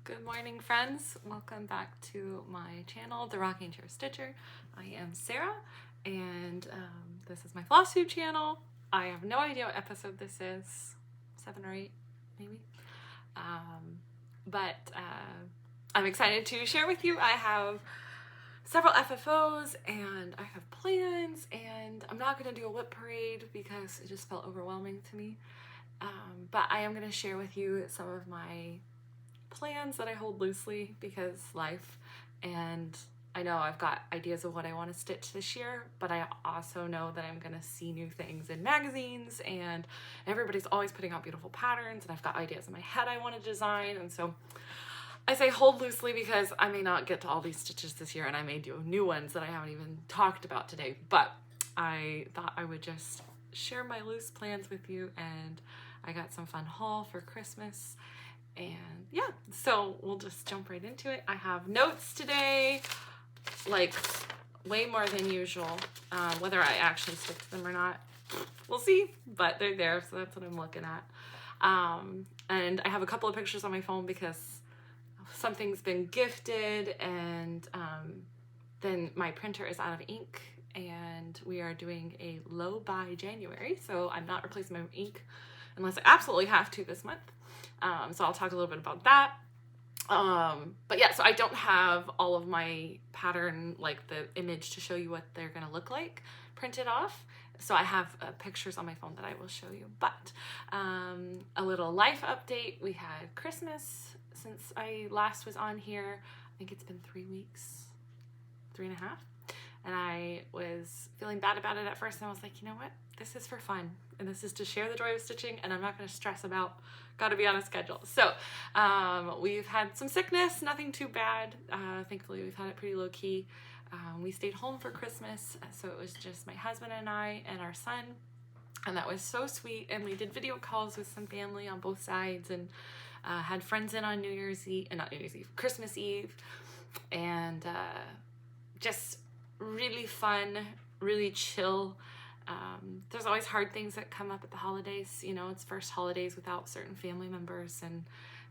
Good morning, friends. Welcome back to my channel, The Rocking Chair Stitcher. I am Sarah, and this is my Flosstube channel. I have no idea what episode this is, 7 or 8, maybe. But I'm excited to share with you. I have several FFOs, and I have plans, and I'm not going to do a whip parade because it just felt overwhelming to me. But I am going to share with you some of my plans that I hold loosely because life, and I know I've got ideas of what I want to stitch this year, but I also know that I'm going to see new things in magazines, and everybody's always putting out beautiful patterns, and I've got ideas in my head I want to design. And so I say hold loosely because I may not get to all these stitches this year, and I may do new ones that I haven't even talked about today, but I thought I would just share my loose plans with you. And I got some fun haul for Christmas. And yeah, so we'll just jump right into it. I have notes today, like way more than usual. Whether I actually stick to them or not, we'll see, but they're there, so that's what I'm looking at. And I have a couple of pictures on my phone because something's been gifted, and then my printer is out of ink, and we are doing a low buy January, so I'm not replacing my ink unless I absolutely have to this month. So I'll talk a little bit about that. But yeah, so I don't have all of my pattern, like the image to show you what they're going to look like printed off. So I have pictures on my phone that I will show you. But a little life update. We had Christmas since I last was on here. I think it's been 3 weeks, 3.5. And I was feeling bad about it at first, and I was like, you know what? This is for fun, and this is to share the joy of stitching, and I'm not going to stress about gotta be on a schedule. So we've had some sickness, nothing too bad. Thankfully, we've had it pretty low key. We stayed home for Christmas, so it was just my husband and I and our son, and that was so sweet. And we did video calls with some family on both sides, and had friends in on New Year's Eve, and not New Year's Eve, Christmas Eve, and just really fun, really chill. There's always hard things that come up at the holidays. You know, it's first holidays without certain family members, and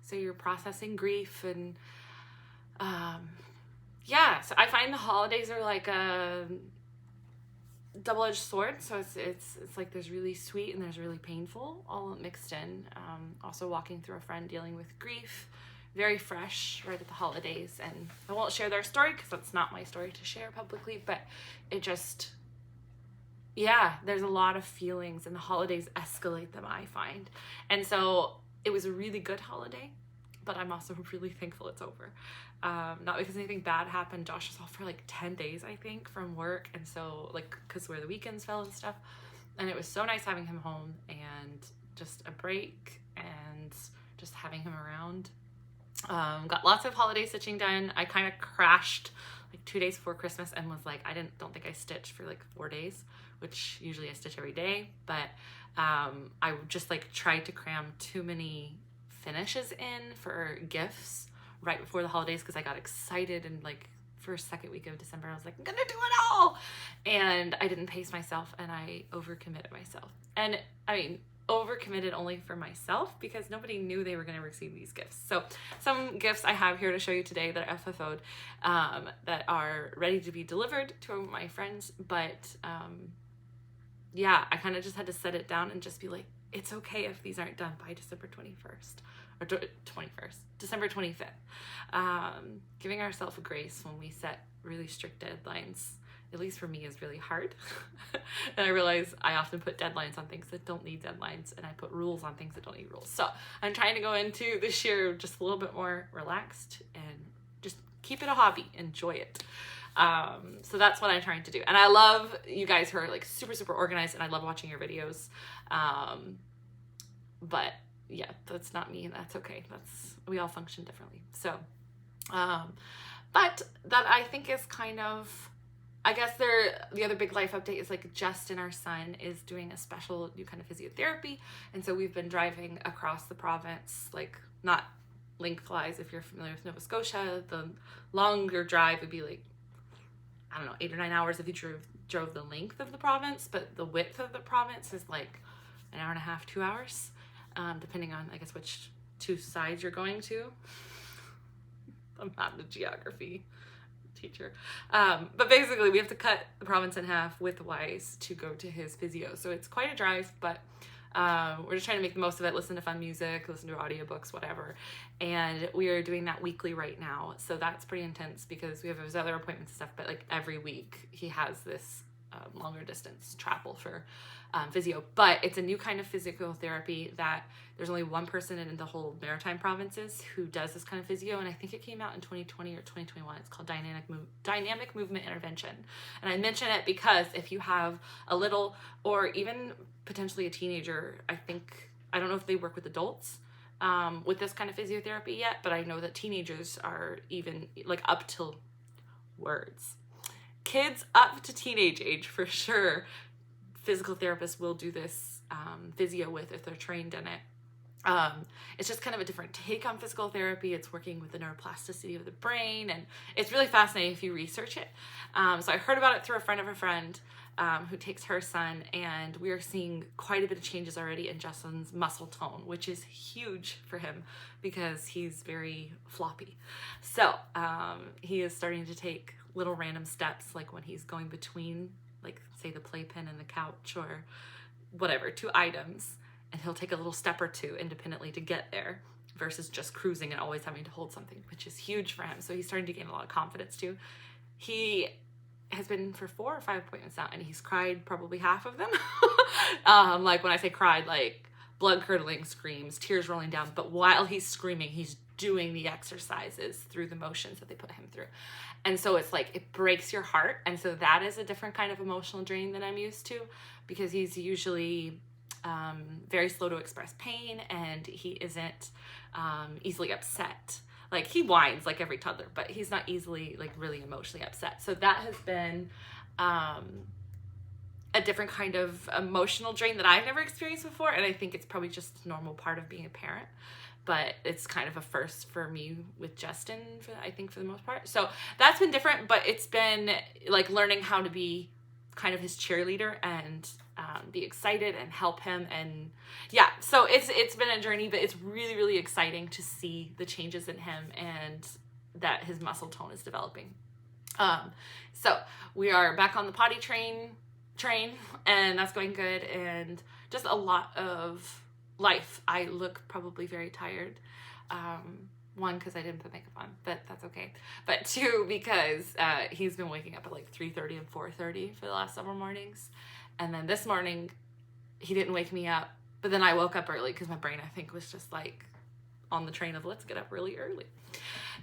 so you're processing grief, and yeah, so I find the holidays are like a double-edged sword. So it's like there's really sweet and there's really painful all mixed in. Also walking through a friend dealing with grief, very fresh right at the holidays, and I won't share their story because that's not my story to share publicly, but it just, yeah, there's a lot of feelings, and the holidays escalate them, I find. And so it was a really good holiday, but I'm also really thankful it's over. Not because anything bad happened. Josh was off for like 10 days, I think, from work, and so like because where the weekends fell and stuff, and it was so nice having him home and just a break and just having him around. Got lots of holiday stitching done. I kind of crashed like 2 days before Christmas and was like, don't think I stitched for like 4 days, which usually I stitch every day, but I just like tried to cram too many finishes in for gifts right before the holidays because I got excited, and like first, second week of December I was like, I'm gonna do it all, and I didn't pace myself, and I overcommitted myself. And I mean, overcommitted only for myself because nobody knew they were going to receive these gifts. So some gifts I have here to show you today that are FFO'd, that are ready to be delivered to my friends, but yeah, I kind of just had to set it down and just be like, it's okay if these aren't done by December 21st or 21st, December 25th. Giving ourselves a grace when we set really strict deadlines, at least for me, is really hard. And I realize I often put deadlines on things that don't need deadlines, and I put rules on things that don't need rules. So I'm trying to go into this year just a little bit more relaxed and just keep it a hobby, enjoy it. So that's what I'm trying to do. And I love you guys who are like super, super organized, and I love watching your videos. But yeah, that's not me, and that's okay. We all function differently. So, but that I think is kind of, I guess the other big life update is like Justin, our son, is doing a special new kind of physiotherapy. And so we've been driving across the province, like not lengthwise. If you're familiar with Nova Scotia, the longer drive would be like, I don't know, 8 or 9 hours if you drove the length of the province, but the width of the province is like an hour and a half, 2 hours, depending on, I guess, which two sides you're going to. I'm not a geography teacher. But basically we have to cut the province in half with Wise to go to his physio. So it's quite a drive, but we're just trying to make the most of it, listen to fun music, listen to audiobooks, whatever. And we are doing that weekly right now. So that's pretty intense because we have his other appointments and stuff, but like every week he has this longer distance travel for physio. But it's a new kind of physical therapy that there's only one person in the whole maritime provinces who does this kind of physio, and I think it came out in 2020 or 2021. It's called dynamic movement intervention. And I mention it because if you have a little or even potentially a teenager, I don't know if they work with adults with this kind of physiotherapy yet, but I know that teenagers are even like up till words. Kids up to teenage age for sure. Physical therapists will do this physio with if they're trained in it. It's just kind of a different take on physical therapy. It's working with the neuroplasticity of the brain, and it's really fascinating if you research it. So I heard about it through a friend of a friend who takes her son, and we are seeing quite a bit of changes already in Justin's muscle tone, which is huge for him because he's very floppy. So he is starting to take little random steps, like when he's going between, like say the playpen and the couch or whatever, two items, and he'll take a little step or two independently to get there versus just cruising and always having to hold something, which is huge for him. So he's starting to gain a lot of confidence too. He has been for 4 or 5 appointments now, and he's cried probably half of them. Like when I say cried, like blood curdling screams, tears rolling down, but while he's screaming, he's doing the exercises through the motions that they put him through. And so it's like, it breaks your heart. And so that is a different kind of emotional drain than I'm used to, because he's usually very slow to express pain, and he isn't easily upset. Like he whines like every toddler, but he's not easily like really emotionally upset. So that has been a different kind of emotional drain that I've never experienced before. And I think it's probably just a normal part of being a parent. But it's kind of a first for me with Justin, I think, for the most part. So that's been different, but it's been like learning how to be kind of his cheerleader and be excited and help him. And yeah, so it's been a journey, but it's really, really exciting to see the changes in him and that his muscle tone is developing. So we are back on the potty train, and that's going good, and just a lot of life. I look probably very tired. 1, because I didn't put makeup on, but that's okay. But 2, because he's been waking up at like 3:30 and 4:30 for the last several mornings. And then this morning, he didn't wake me up, but then I woke up early because my brain, I think, was just like on the train of let's get up really early.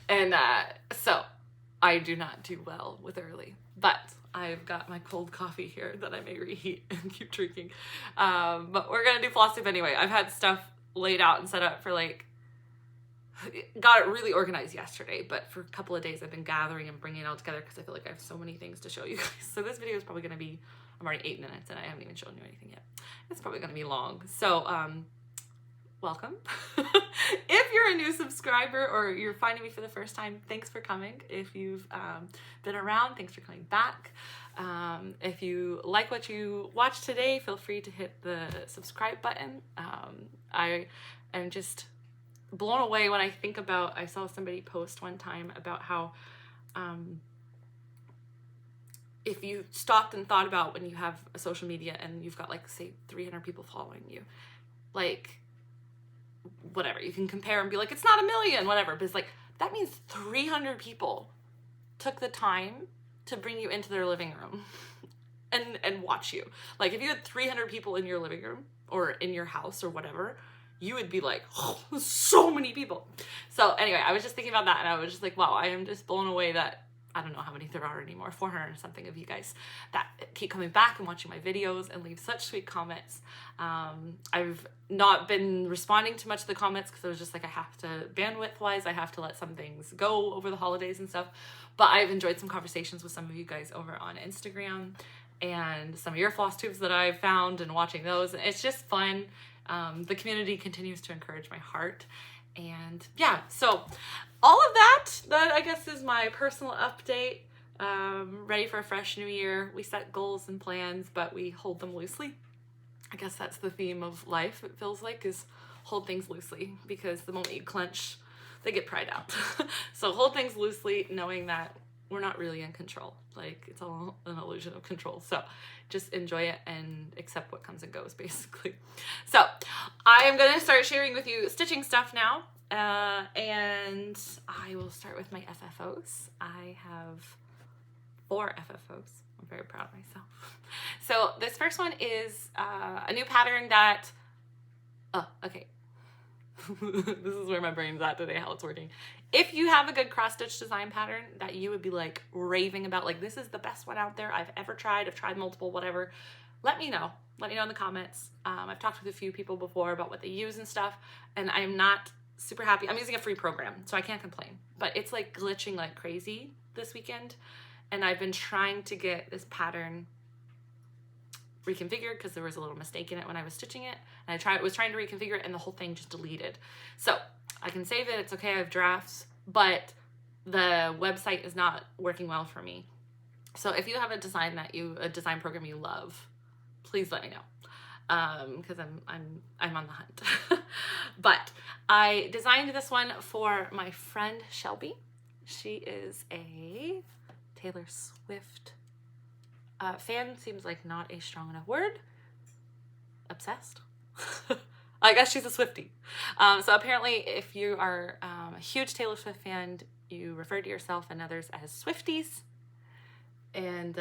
And so I do not do well with early, but I've got my cold coffee here that I may reheat and keep drinking. But we're going to do Flosstube anyway. I've had stuff laid out and set up for like, got it really organized yesterday, but for a couple of days I've been gathering and bringing it all together because I feel like I have so many things to show you guys. So this video is probably going to be, I'm already 8 minutes and I haven't even shown you anything yet. It's probably going to be long. So welcome. If you're a new subscriber or you're finding me for the first time, thanks for coming. If you've been around, thanks for coming back. If you like what you watched today, feel free to hit the subscribe button. I am just blown away when I think about, I saw somebody post one time about how if you stopped and thought about when you have a social media and you've got like say 300 people following you, like whatever, you can compare and be like, it's not 1 million, whatever, but it's like, that means 300 people took the time to bring you into their living room and watch you. Like if you had 300 people in your living room or in your house or whatever, you would be like, oh, so many people. So anyway, I was just thinking about that and I was just like, wow, I am just blown away that I don't know how many there are anymore, 400 or something of you guys that keep coming back and watching my videos and leave such sweet comments. I've not been responding to much of the comments because I was just like, I have to, bandwidth wise, I have to let some things go over the holidays and stuff. But I've enjoyed some conversations with some of you guys over on Instagram and some of your floss tubes that I've found and watching those. And it's just fun. The community continues to encourage my heart. And yeah, so all of that I guess is my personal update. Ready for a fresh new year. We set goals and plans, but we hold them loosely. I guess that's the theme of life, it feels like, is hold things loosely, because the moment you clench they get pried out. So hold things loosely, knowing that we're not really in control. Like, it's all an illusion of control. So just enjoy it and accept what comes and goes, basically. So I am going to start sharing with you stitching stuff now. And I will start with my FFOs. I have 4 FFOs. I'm very proud of myself. So this first one is a new pattern that, okay. This is where my brain's at today, how it's working. If you have a good cross stitch design pattern that you would be like raving about, like this is the best one out there I've ever tried, I've tried multiple, whatever, let me know. Let me know in the comments. I've talked with a few people before about what they use and stuff, and I'm not super happy. I'm using a free program, so I can't complain, but it's like glitching like crazy this weekend, and I've been trying to get this pattern reconfigured because there was a little mistake in it when I was stitching it, and I was trying to reconfigure it and the whole thing just deleted. So I can save it, it's okay, I have drafts, but the website is not working well for me. So if you have a design program you love, please let me know, because I'm on the hunt. But I designed this one for my friend Shelby. She is a Taylor Swift fan, seems like not a strong enough word. Obsessed. I guess she's a Swiftie. So apparently if you are a huge Taylor Swift fan, you refer to yourself and others as Swifties. And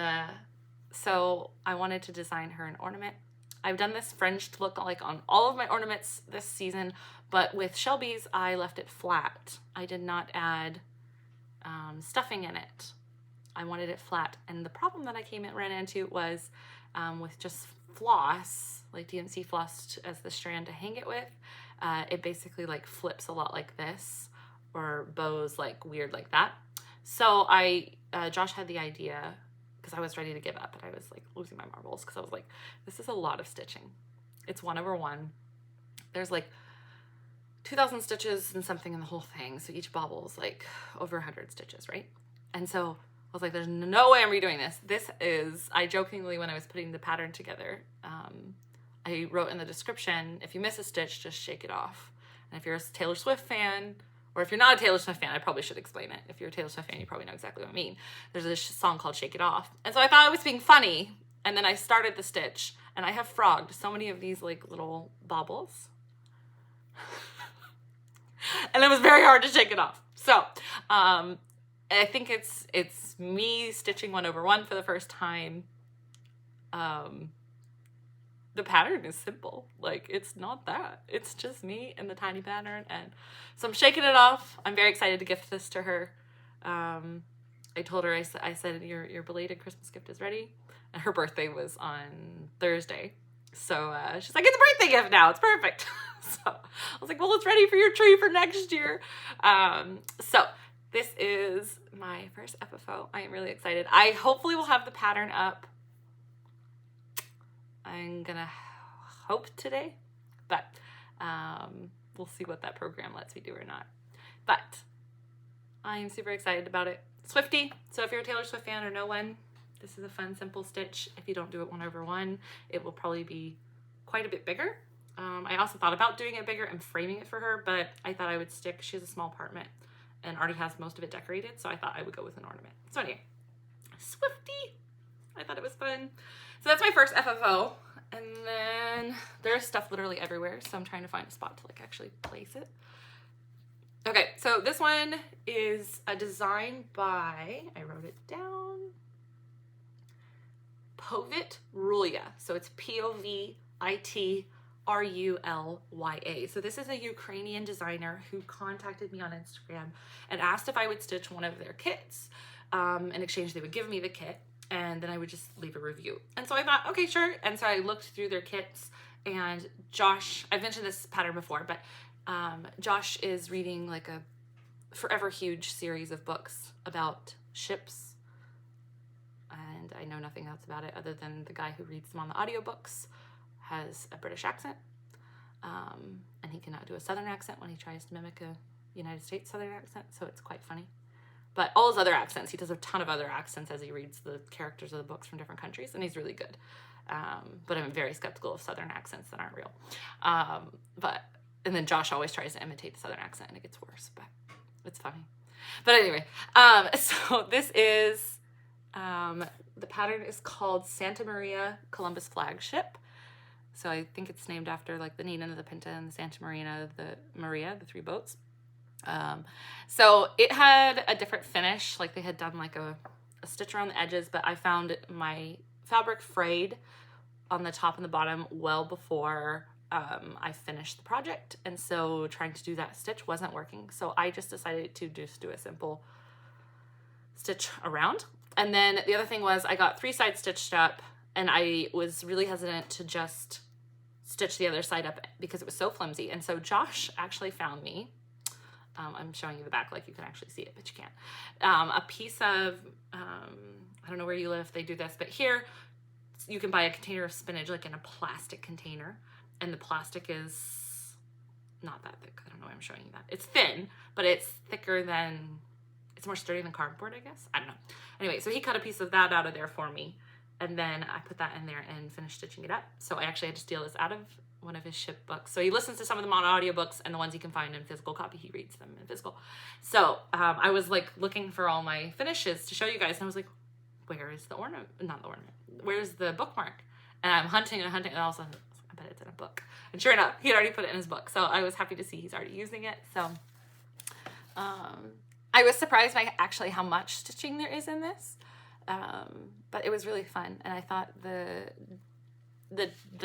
so I wanted to design her an ornament. I've done this fringed look like on all of my ornaments this season, but with Shelby's, I left it flat. I did not add stuffing in it. I wanted it flat. And the problem that I ran into was with just floss, like DMC floss as the strand to hang it with, it basically like flips a lot like this, or bows like weird like that. So Josh had the idea, because I was ready to give up, and I was like losing my marbles, because I was like, this is a lot of stitching. It's 1/1. There's like 2,000 stitches and something in the whole thing. So each bobble is like over 100 stitches, right? And so I was like, there's no way I'm redoing this. This is, I jokingly, when I was putting the pattern together, I wrote in the description, if you miss a stitch, just shake it off. And if you're a Taylor Swift fan, or if you're not a Taylor Swift fan, I probably should explain it. If you're a Taylor Swift fan, you probably know exactly what I mean. There's a song called Shake It Off. And so I thought I was being funny. And then I started the stitch, and I have frogged so many of these like little bobbles. And it was very hard to shake it off. So I think it's me stitching 1/1 for the first time. The pattern is simple. Like, it's not that. It's just me and the tiny pattern. And so I'm shaking it off. I'm very excited to gift this to her. I told her, I said, your belated Christmas gift is ready. And her birthday was on Thursday. So she's like, it's a birthday gift now. It's perfect. So I was like, well, it's ready for your tree for next year. So this is my first FFO. I am really excited. I hopefully will have the pattern up. I'm gonna hope today, but we'll see what that program lets me do or not. But I'm super excited about it. Swiftie, so if you're a Taylor Swift fan or know one, this is a fun, simple stitch. If you don't do it 1/1, it will probably be quite a bit bigger. I also thought about doing it bigger and framing it for her, but I thought I would stick, she has a small apartment and already has most of it decorated, so I thought I would go with an ornament. So anyway, Swiftie, I thought it was fun. So that's my first FFO, and then there's stuff literally everywhere, so I'm trying to find a spot to like actually place it. Okay, so this one is a design by, I wrote it down, Povit Rulya. So it's Povitrulya. So this is a Ukrainian designer who contacted me on Instagram and asked if I would stitch one of their kits. In exchange, they would give me the kit, and then I would just leave a review. And so I thought, okay, sure. And so I looked through their kits, and Josh, I've mentioned this pattern before, but Josh is reading like a forever huge series of books about ships, and I know nothing else about it other than the guy who reads them on the audiobooks has a British accent, and he cannot do a Southern accent when he tries to mimic a United States Southern accent, so it's quite funny. But all his other accents, he does a ton of other accents as he reads the characters of the books from different countries, and he's really good. But I'm very skeptical of Southern accents that aren't real. But and then Josh always tries to imitate the Southern accent and it gets worse, but it's funny. But anyway, so this is, the pattern is called Santa Maria Columbus Flagship. So I think it's named after like the Nina, the Pinta, and the Santa Maria, the 3 boats. So it had a different finish, like they had done like a stitch around the edges, but I found my fabric frayed on the top and the bottom well before I finished the project, and so trying to do that stitch wasn't working. So I just decided to just do a simple stitch around. And then the other thing was I got 3 sides stitched up, and I was really hesitant to just stitch the other side up because it was so flimsy. And so Josh actually found me, I'm showing you the back like you can actually see it, but you can't, a piece of, I don't know where you live if they do this, but here you can buy a container of spinach like in a plastic container, and the plastic is not that thick. I don't know why I'm showing you that. It's thin, but it's thicker than, it's more sturdy than cardboard, I guess. I don't know. Anyway, so he cut a piece of that out of there for me, and then I put that in there and finished stitching it up. So I actually had to steal this out of one of his ship books. So he listens to some of them on audiobooks, and the ones he can find in physical copy, he reads them in physical. So I was like looking for all my finishes to show you guys, and I was like, where is the ornament? Not the ornament. Where's the bookmark? And I'm hunting and hunting, and all of a sudden, I bet it's in a book. And sure enough, he had already put it in his book. So I was happy to see he's already using it. So I was surprised by actually how much stitching there is in this. But it was really fun, and I thought the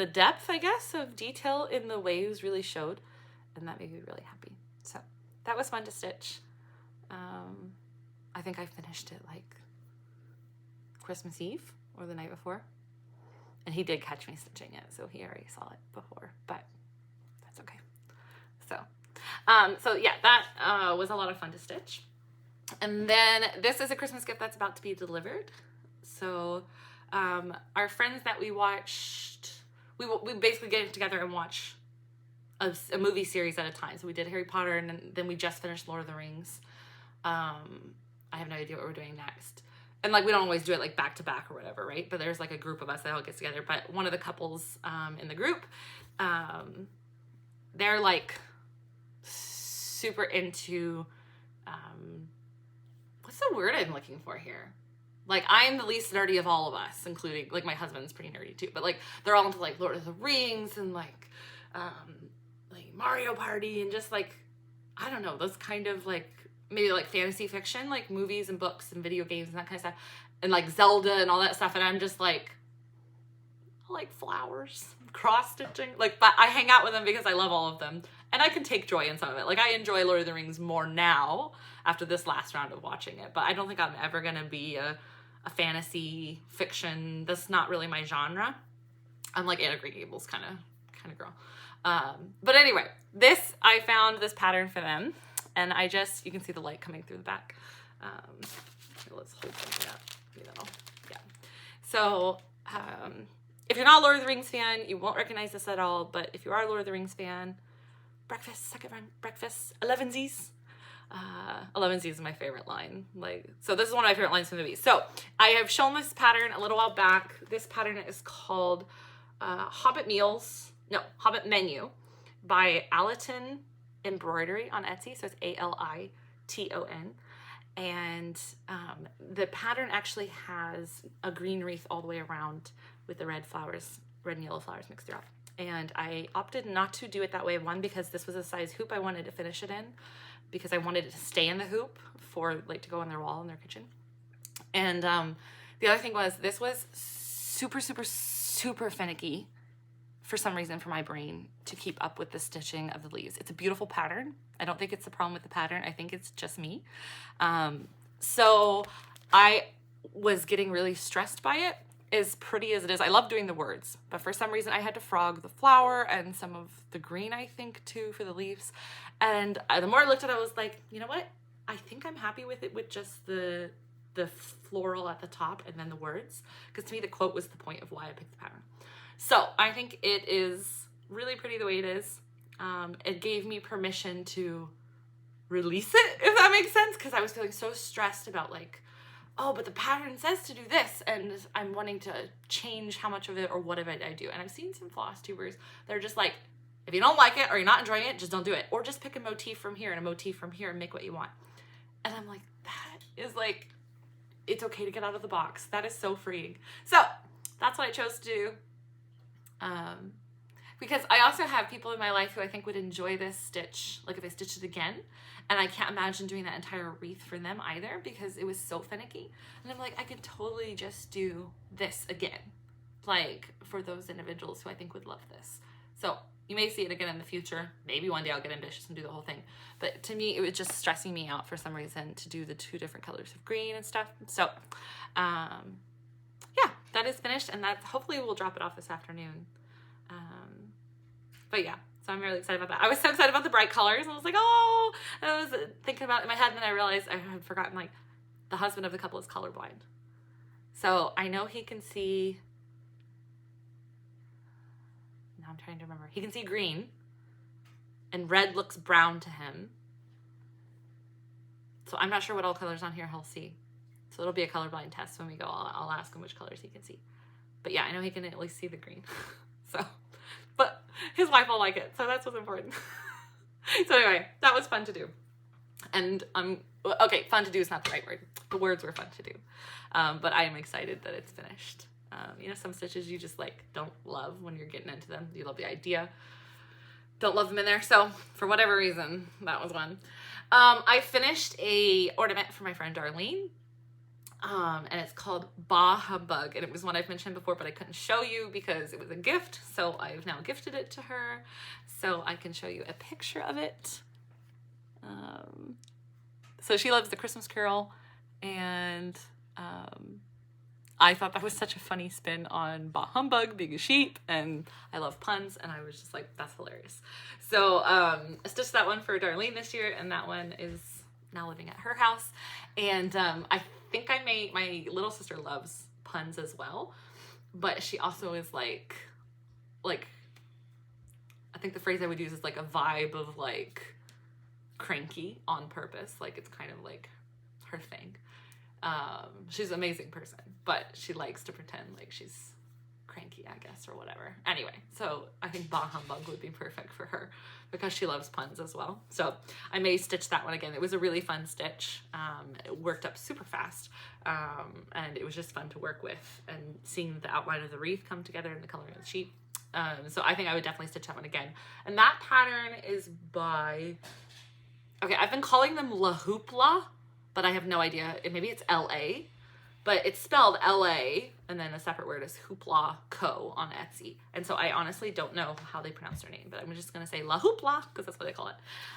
depth, I guess, of detail in the waves really showed, and that made me really happy. So that was fun to stitch. I think I finished it like Christmas Eve or the night before, and he did catch me stitching it, so he already saw it before, but that's okay. So yeah, that was a lot of fun to stitch. And then this is a Christmas gift that's about to be delivered. So our friends that we watched, we basically get together and watch a movie series at a time. So we did Harry Potter, and then we just finished Lord of the Rings. I have no idea what we're doing next. And like, we don't always do it like back to back or whatever, right? But there's like a group of us that all gets together. But one of the couples in the group, they're like super into, what's the word I'm looking for here? Like, I'm the least nerdy of all of us, including, like, my husband's pretty nerdy too, but like, they're all into like Lord of the Rings and like Mario Party and just like, I don't know, those kind of like, maybe like fantasy fiction, like movies and books and video games and that kind of stuff, and like Zelda and all that stuff. And I'm just like, I like flowers, cross stitching, like, but I hang out with them because I love all of them, and I can take joy in some of it. Like, I enjoy Lord of the Rings more now after this last round of watching it, but I don't think I'm ever gonna be a fantasy fiction. That's not really my genre. I'm like Anna Green Gables kind of girl. But anyway, I found this pattern for them, and I just, you can see the light coming through the back. Let's hold something up, you know, yeah. So, if you're not a Lord of the Rings fan, you won't recognize this at all, but if you are a Lord of the Rings fan, breakfast, second round breakfast, 11sies. 11sies is my favorite line. Like, so this is one of my favorite lines from the movie. So I have shown this pattern a little while back. This pattern is called Hobbit Menu by Aliton Embroidery on Etsy. So it's Aliton. And the pattern actually has a green wreath all the way around with the red and yellow flowers mixed throughout. And I opted not to do it that way. One, because this was a size hoop I wanted to finish it in, because I wanted it to stay in the hoop for like to go on their wall in their kitchen. And the other thing was, this was super, super, super finicky for some reason for my brain to keep up with the stitching of the leaves. It's a beautiful pattern. I don't think it's the problem with the pattern. I think it's just me. So I was getting really stressed by it. As pretty as it is, I love doing the words, but for some reason I had to frog the flower and some of the green, I think, too, for the leaves. And the more I looked at it, I was like, you know what? I think I'm happy with it with just the floral at the top and then the words, because to me the quote was the point of why I picked the pattern. So I think it is really pretty the way it is. It gave me permission to release it, if that makes sense, because I was feeling so stressed about like, oh, but the pattern says to do this, and I'm wanting to change how much of it or what of it I do. And I've seen some floss tubers that are just like, If you don't like it or you're not enjoying it, just don't do it. Or just pick a motif from here and a motif from here and make what you want. And I'm like, that is like, it's okay to get out of the box. That is so freeing. So that's what I chose to do. Because I also have people in my life who I think would enjoy this stitch, like if I stitch it again. And I can't imagine doing that entire wreath for them either because it was so finicky. And I'm like, I could totally just do this again, like for those individuals who I think would love this. So you may see it again in the future. Maybe one day I'll get ambitious and do the whole thing. But to me, it was just stressing me out for some reason to do the 2 different colors of green and stuff. So yeah, that is finished, and that's hopefully we'll drop it off this afternoon. But yeah, so I'm really excited about that. I was so excited about the bright colors. I was like, oh, I was thinking about it in my head, and then I realized I had forgotten, like, the husband of the couple is colorblind. So I know he can see, now I'm trying to remember. He can see green, and red looks brown to him. So I'm not sure what all colors on here he'll see. So it'll be a colorblind test when we go. I'll ask him which colors he can see. But yeah, I know he can at least see the green. So, but his wife will like it. So that's what's important. So anyway, that was fun to do. And okay, fun to do is not the right word. The words were fun to do. But I am excited that it's finished. You know, some stitches you just like don't love when you're getting into them. You love the idea. Don't love them in there. So for whatever reason, that was one. I finished a ornament for my friend Darlene. And it's called Bah Humbug, and it was one I've mentioned before, but I couldn't show you because it was a gift, so I've now gifted it to her, so I can show you a picture of it. So she loves the Christmas Carol, and I thought that was such a funny spin on Bah Humbug being a sheep, and I love puns, and I was just like, that's hilarious. So I stitched that one for Darlene this year, and that one is now living at her house, and I think my little sister loves puns as well, but she also is like I think the phrase I would use is like a vibe of like cranky on purpose, like it's kind of like her thing. She's an amazing person, but she likes to pretend like she's cranky, I guess, or whatever. Anyway, so I think Bah Humbug would be perfect for her because she loves puns as well. So I may stitch that one again. It was a really fun stitch. It worked up super fast, and it was just fun to work with, and seeing the outline of the wreath come together and the color of the sheet. So I think I would definitely stitch that one again. And that pattern is by, okay, I've been calling them La Hoopla, but I have no idea. Maybe it's L-A, but it's spelled L-A, and then a separate word is Hoopla Co. on Etsy. And so I honestly don't know how they pronounce their name, but I'm just going to say La Hoopla, because that's what they call it.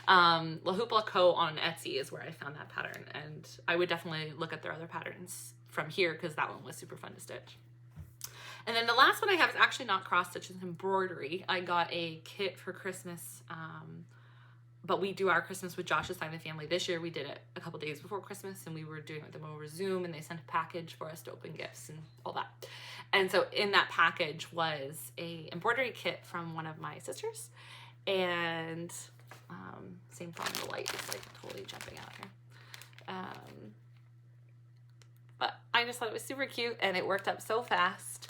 La Hoopla Co. on Etsy is where I found that pattern, and I would definitely look at their other patterns from here, because that one was super fun to stitch. And then the last one I have is actually not cross-stitch, it's embroidery. I got a kit for Christmas, but we do our Christmas with Josh's side of the family. This year we did it a couple days before Christmas, and we were doing it with them over Zoom, and they sent a package for us to open gifts and all that. And so in that package was a embroidery kit from one of my sisters, and same problem, the light is like totally jumping out here. But I just thought it was super cute, and it worked up so fast.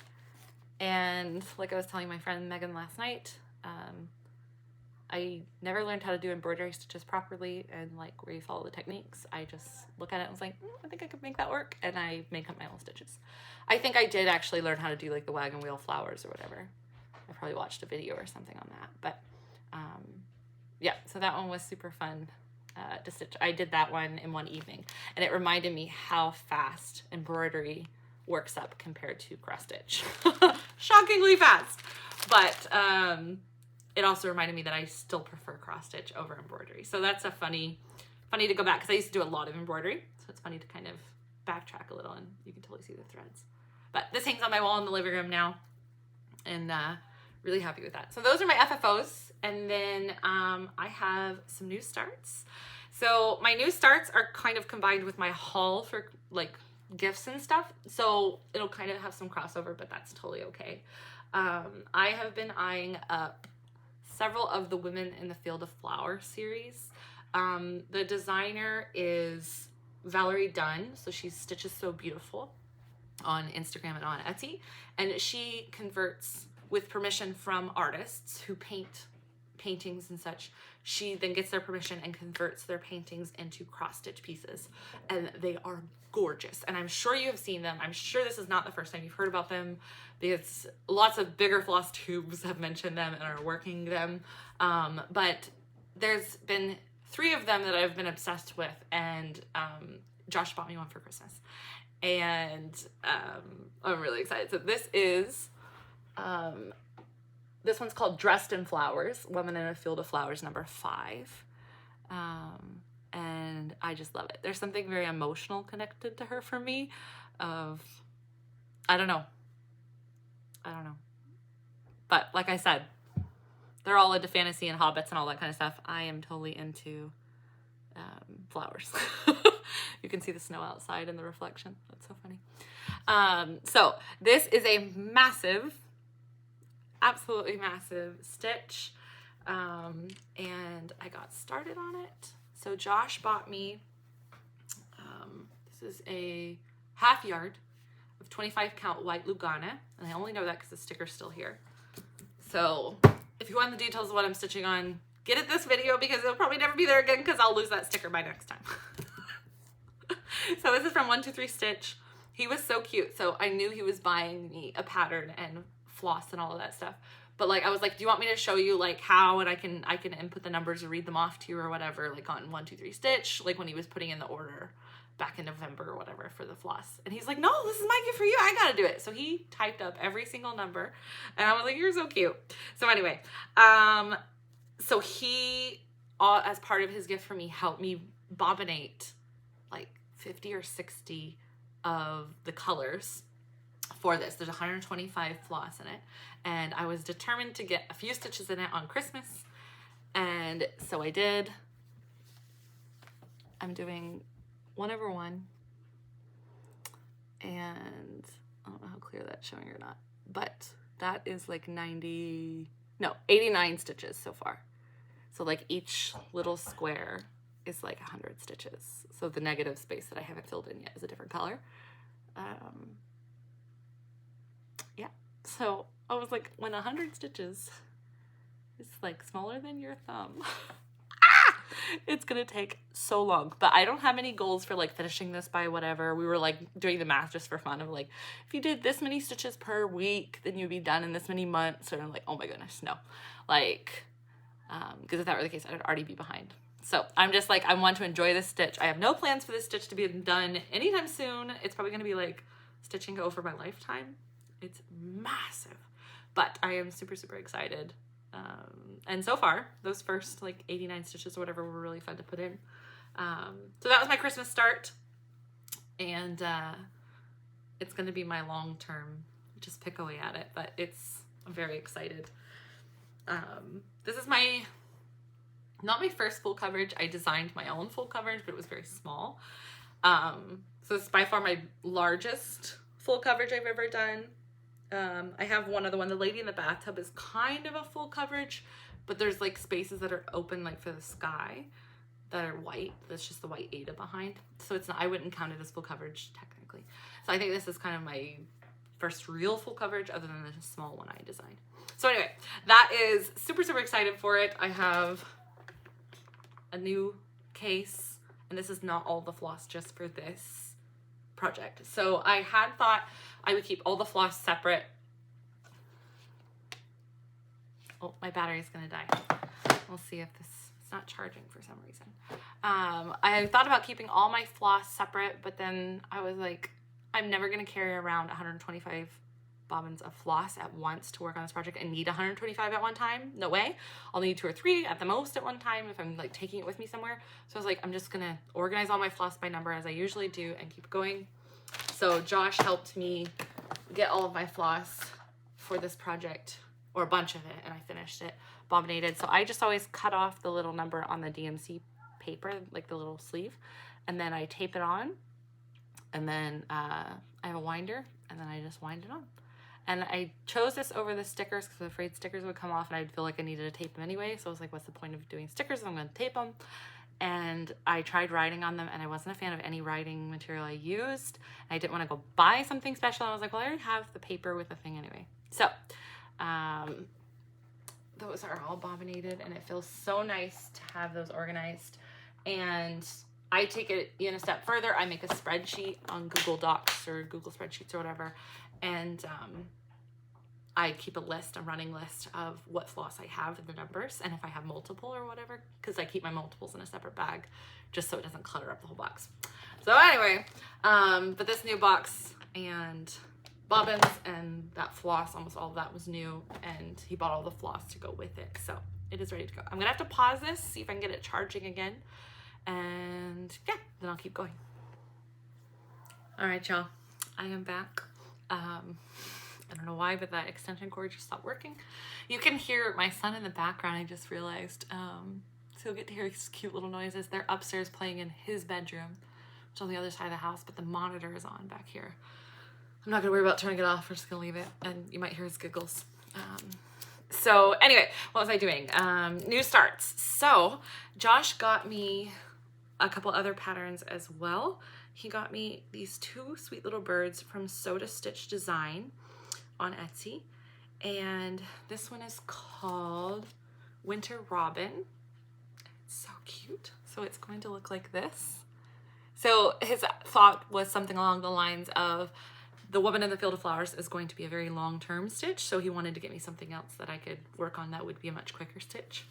And like I was telling my friend Megan last night, I never learned how to do embroidery stitches properly and like where you follow the techniques. I just look at it and was like, I think I could make that work, and I make up my own stitches. I think I did actually learn how to do like the wagon wheel flowers or whatever. I probably watched a video or something on that, but yeah, so that one was super fun to stitch. I did that one in one evening, and it reminded me how fast embroidery works up compared to cross stitch. Shockingly fast, but it also reminded me that I still prefer cross stitch over embroidery. So that's a funny to go back, because I used to do a lot of embroidery, so it's funny to kind of backtrack a little, and you can totally see the threads. But this hangs on my wall in the living room now, and really happy with that. So those are my FFOs, and then I have some new starts. So my new starts are kind of combined with my haul for like gifts and stuff, so it'll kind of have some crossover, but that's totally okay. I have been eyeing up several of the Women in the Field of Flower series. The designer is Valerie Dunn, so she stitches so beautiful on Instagram and on Etsy, and she converts with permission from artists who paint paintings and such, she then gets their permission and converts their paintings into cross-stitch pieces. And they are gorgeous. And I'm sure you have seen them. I'm sure this is not the first time you've heard about them, because lots of bigger Flosstubes have mentioned them and are working them. But there's been 3 of them that I've been obsessed with, and Josh bought me one for Christmas. And I'm really excited. So this is, this one's called Dressed in Flowers, Woman in a Field of Flowers, number 5. And I just love it. There's something very emotional connected to her for me of, I don't know. But like I said, they're all into fantasy and hobbits and all that kind of stuff. I am totally into flowers. You can see the snow outside in the reflection. That's so funny. So this is a massive, absolutely massive stitch. And I got started on it. So Josh bought me, this is a half yard of 25 count white Lugana. And I only know that because the sticker's still here. So if you want the details of what I'm stitching on, get at this video, because it'll probably never be there again because I'll lose that sticker by next time. So this is from 123 Stitch. He was so cute. So I knew he was buying me a pattern and floss and all of that stuff. But like, I was like, do you want me to show you like how, and I can input the numbers or read them off to you or whatever, like on 123 Stitch, like when he was putting in the order back in November or whatever for the floss. And he's like, no, this is my gift for you. I gotta do it. So he typed up every single number, and I was like, you're so cute. So anyway, so he, as part of his gift for me, helped me bobbinate like 50 or 60 of the colors for this. There's 125 floss in it, and I was determined to get a few stitches in it on Christmas, and so I did. I'm doing 1/1, and I don't know how clear that's showing or not, but that is like 89 stitches so far. So like each little square is like 100 stitches. So the negative space that I haven't filled in yet is a different color. Yeah, so I was like, when 100 stitches is like smaller than your thumb, it's gonna take so long. But I don't have any goals for like finishing this by whatever. We were like doing the math just for fun of like, if you did this many stitches per week, then you'd be done in this many months. And I'm like, oh my goodness, no. Like, because if that were the case, I'd already be behind. So I'm just like, I want to enjoy this stitch. I have no plans for this stitch to be done anytime soon. It's probably gonna be like stitching over my lifetime. It's massive, but I am super, super excited. And so far, those first like 89 stitches or whatever were really fun to put in. So that was my Christmas start, and it's going to be my long-term, just pick away at it, but I'm very excited. This is not my first full coverage. I designed my own full coverage, but it was very small. So it's by far my largest full coverage I've ever done. I have one other one. The lady in the bathtub is kind of a full coverage, but there's like spaces that are open like for the sky that are white. That's just the white Ada behind. So it's not, I wouldn't count it as full coverage technically. So I think this is kind of my first real full coverage other than the small one I designed. So anyway, that is super, super excited for it. I have a new case, and this is not all the floss just for this project. So I had thought I would keep all the floss separate. Oh, my battery's gonna die. We'll see if it's not charging for some reason. I thought about keeping all my floss separate, but then I was like, I'm never gonna carry around 125 bobbins of floss at once to work on this project and need 125 at one time. No way. I'll need 2 or 3 at the most at one time if I'm like taking it with me somewhere. So I was like, I'm just gonna organize all my floss by number as I usually do and keep going. So Josh helped me get all of my floss for this project, or a bunch of it, and I finished it bobbinated. So I just always cut off the little number on the DMC paper, like the little sleeve, and then I tape it on, and then I have a winder, and then I just wind it on. And I chose this over the stickers because I was afraid stickers would come off and I'd feel like I needed to tape them anyway. So I was like, what's the point of doing stickers? I'm going to tape them. And I tried writing on them, and I wasn't a fan of any writing material I used. I didn't want to go buy something special. And I was like, well, I already have the paper with the thing anyway. So those are all bobbinated, and it feels so nice to have those organized. And I take it in a step further. I make a spreadsheet on Google Docs or Google Spreadsheets or whatever, and I keep a running list of what floss I have and the numbers, and if I have multiple or whatever, because I keep my multiples in a separate bag just so it doesn't clutter up the whole box. So anyway, but this new box and bobbins and that floss, almost all of that was new, and he bought all the floss to go with it. So it is ready to go. I'm gonna have to pause this, see if I can get it charging again, and yeah, then I'll keep going. All right, y'all, I am back. I don't know why, but that extension cord just stopped working. You can hear my son in the background, I just realized. So you'll get to hear his cute little noises. They're upstairs playing in his bedroom, which is on the other side of the house, but the monitor is on back here. I'm not gonna worry about turning it off. We're just gonna leave it, and you might hear his giggles. So anyway, what was I doing? New starts. So Josh got me a couple other patterns as well. He got me these two sweet little birds from Soda Stitch Design on Etsy, and this one is called Winter Robin. It's so cute. So it's going to look like this. So his thought was something along the lines of the Woman in the Field of Flowers is going to be a very long-term stitch, so he wanted to get me something else that I could work on that would be a much quicker stitch.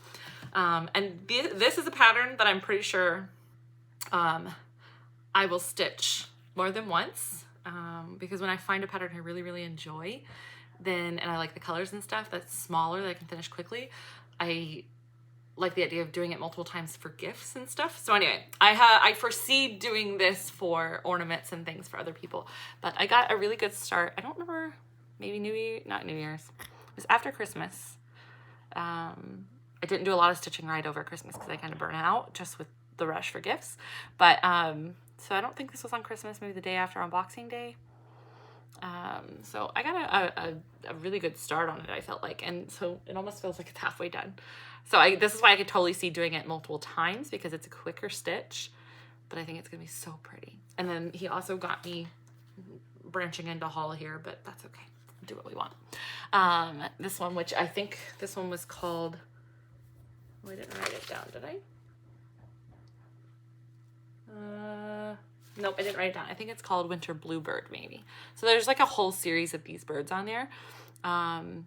And this is a pattern that I'm pretty sure I will stitch more than once, because when I find a pattern I really, really enjoy, and I like the colors and stuff that's smaller that I can finish quickly, I like the idea of doing it multiple times for gifts and stuff. So anyway, I foresee doing this for ornaments and things for other people, but I got a really good start. I don't remember, maybe not New Year's. It was after Christmas. I didn't do a lot of stitching right over Christmas because I kind of burnt out just with the rush for gifts. But so I don't think this was on Christmas, maybe the day after on Boxing Day. So I got a really good start on it, I felt like, and so it almost feels like it's halfway done. So this is why I could totally see doing it multiple times, because it's a quicker stitch, but I think it's gonna be so pretty. And then he also got me branching into haul here, but that's okay. We'll do what we want. This one, which I think this one was called, oh, I didn't write it down, did I? Nope, I didn't write it down. I think it's called Winter Bluebird, maybe. So there's like a whole series of these birds on there. And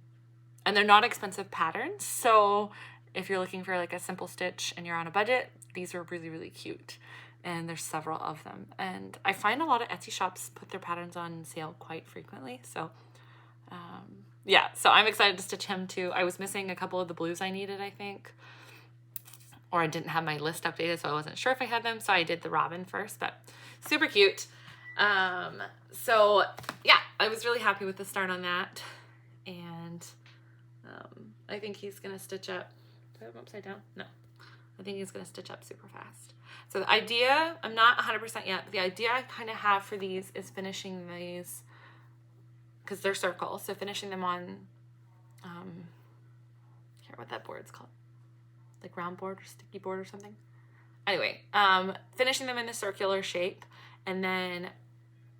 they're not expensive patterns. So if you're looking for like a simple stitch and you're on a budget, these are really, really cute. And there's several of them. And I find a lot of Etsy shops put their patterns on sale quite frequently. So yeah, so I'm excited to stitch him too. I was missing a couple of the blues I needed, I think. Or I didn't have my list updated, so I wasn't sure if I had them. So I did the robin first, but super cute. So yeah, I was really happy with the start on that. And I think he's gonna stitch up. Do I have him upside down? No. I think he's gonna stitch up super fast. So the idea, I'm not 100% yet, but the idea I kind of have for these is finishing these, because they're circles, so finishing them on, I can't remember what that board's called. Like round board or sticky board or something. Anyway, finishing them in the circular shape and then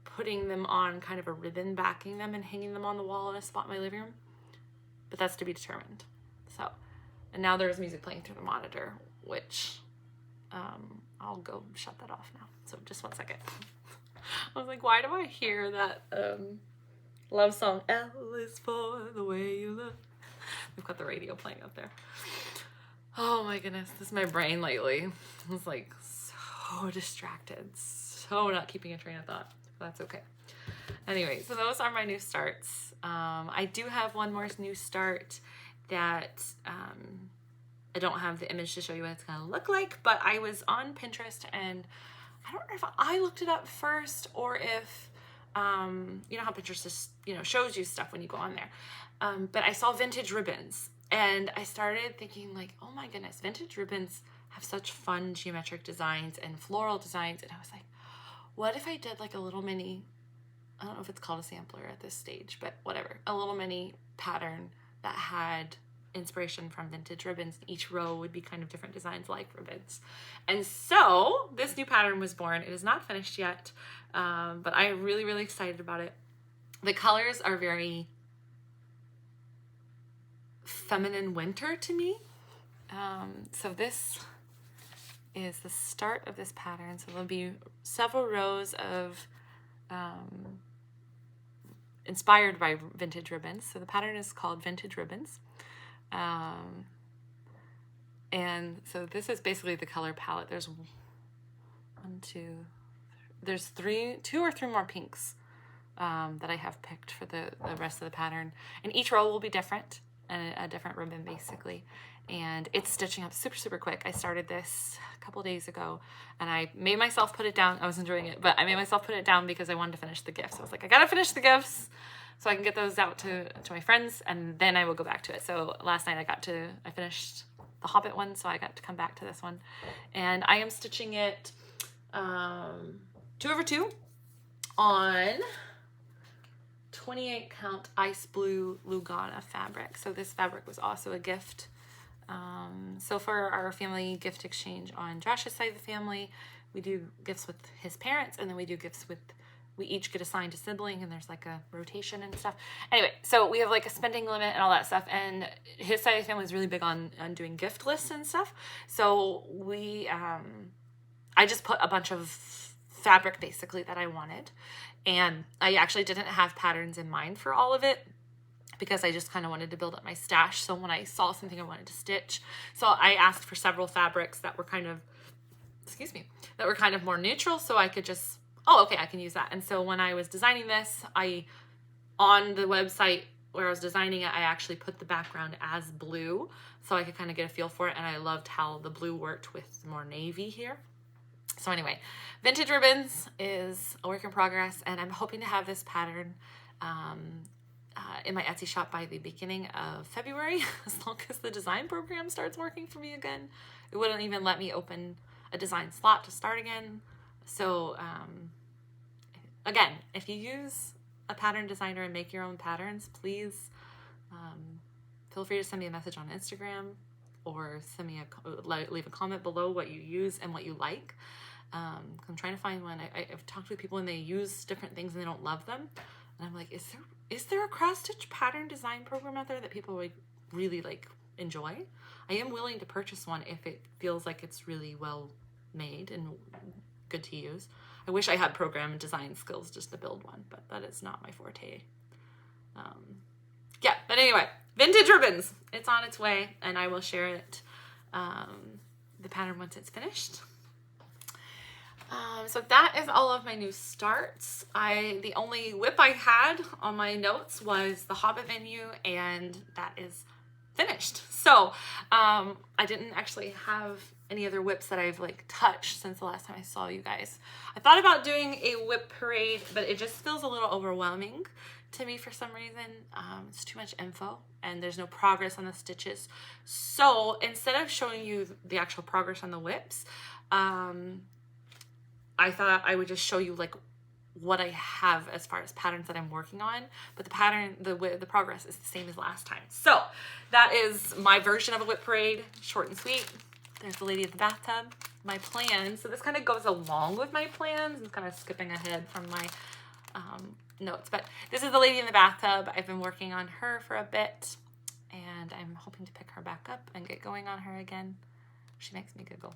putting them on kind of a ribbon, backing them and hanging them on the wall in a spot in my living room. But that's to be determined. So, and now there's music playing through the monitor, which I'll go shut that off now. So just one second. I was like, why do I hear that love song? L is for the way you look. We've got the radio playing up there. Oh my goodness, this is my brain lately. I was like so distracted, so not keeping a train of thought. That's okay. Anyway, so those are my new starts. I do have one more new start that I don't have the image to show you what it's gonna look like, but I was on Pinterest and I don't know if I looked it up first or if, you know how Pinterest just, shows you stuff when you go on there. But I saw vintage ribbons. And I started thinking like, oh my goodness, vintage ribbons have such fun geometric designs and floral designs. And I was like, what if I did like a little mini, I don't know if it's called a sampler at this stage, but whatever, a little mini pattern that had inspiration from vintage ribbons. Each row would be kind of different designs like ribbons. And so this new pattern was born. It is not finished yet, but I'm really, really excited about it. The colors are very feminine winter to me. So this is the start of this pattern. So there'll be several rows of inspired by vintage ribbons. So the pattern is called Vintage Ribbons. And so this is basically the color palette. There's two or three more pinks that I have picked for the rest of the pattern. And each row will be different, and a different ribbon basically. And it's stitching up super, super quick. I started this a couple days ago, and I made myself put it down. I was enjoying it, but I made myself put it down because I wanted to finish the gifts. I was like, I gotta finish the gifts so I can get those out to my friends, and then I will go back to it. So last night I finished the Hobbit one, so I got to come back to this one. And I am stitching it 2/2 on 28 count ice blue Lugana fabric. So this fabric was also a gift. So for our family gift exchange on Josh's side of the family, we do gifts with his parents, and then we do gifts with, we each get assigned a sibling, and there's like a rotation and stuff. Anyway, so we have like a spending limit and all that stuff, and his side of the family is really big on doing gift lists and stuff. So we, I just put a bunch of fabric basically that I wanted, and I actually didn't have patterns in mind for all of it, because I just kind of wanted to build up my stash. So when I saw something I wanted to stitch, so I asked for several fabrics that were kind of, that were kind of more neutral, so I could just, oh, okay, I can use that. And so when I was designing this, on the website where I was designing it, I actually put the background as blue so I could kind of get a feel for it. And I loved how the blue worked with more navy here. So anyway, Vintage Ribbons is a work in progress, and I'm hoping to have this pattern in my Etsy shop by the beginning of February, as long as the design program starts working for me again. It wouldn't even let me open a design slot to start again. So again, if you use a pattern designer and make your own patterns, please feel free to send me a message on Instagram, or send me leave a comment below what you use and what you like. I'm trying to find one. I've talked with people and they use different things and they don't love them. And I'm like, is there a cross-stitch pattern design program out there that people would really like enjoy? I am willing to purchase one if it feels like it's really well made and good to use. I wish I had program and design skills just to build one, but that is not my forte. Yeah, but anyway, Vintage Ribbons. It's on its way, and I will share it, the pattern, once it's finished. So that is all of my new starts. The only whip I had on my notes was the Hobbit menu, and that is finished. So I didn't actually have any other whips that I've like touched since the last time I saw you guys. I thought about doing a whip parade, but it just feels a little overwhelming to me for some reason. It's too much info and there's no progress on the stitches. So instead of showing you the actual progress on the whips, I thought I would just show you like what I have as far as patterns that I'm working on, but the pattern, the progress is the same as last time. So that is my version of a whip parade, short and sweet. There's the lady in the bathtub, my plan. So this kind of goes along with my plans. I'm kind of skipping ahead from my notes, but this is the lady in the bathtub. I've been working on her for a bit, and I'm hoping to pick her back up and get going on her again. She makes me giggle.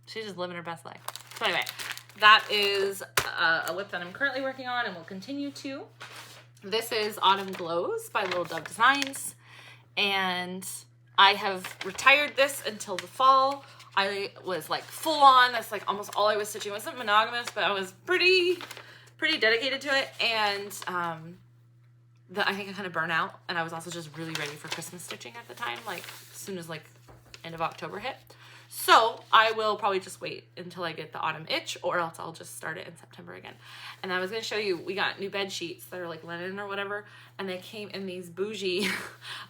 She's just living her best life. So anyway, that is a whip that I'm currently working on and will continue to. This is Autumn Glows by Little Dove Designs, and I have retired this until the fall. I was like full on. That's like almost all I was stitching. It wasn't monogamous, but I was pretty dedicated to it, and I think I kind of burnt out, and I was also just really ready for Christmas stitching at the time, like as soon as like end of October hit. So I will probably just wait until I get the autumn itch, or else I'll just start it in September again. And I was going to show you, we got new bed sheets that are like linen or whatever, and they came in these bougie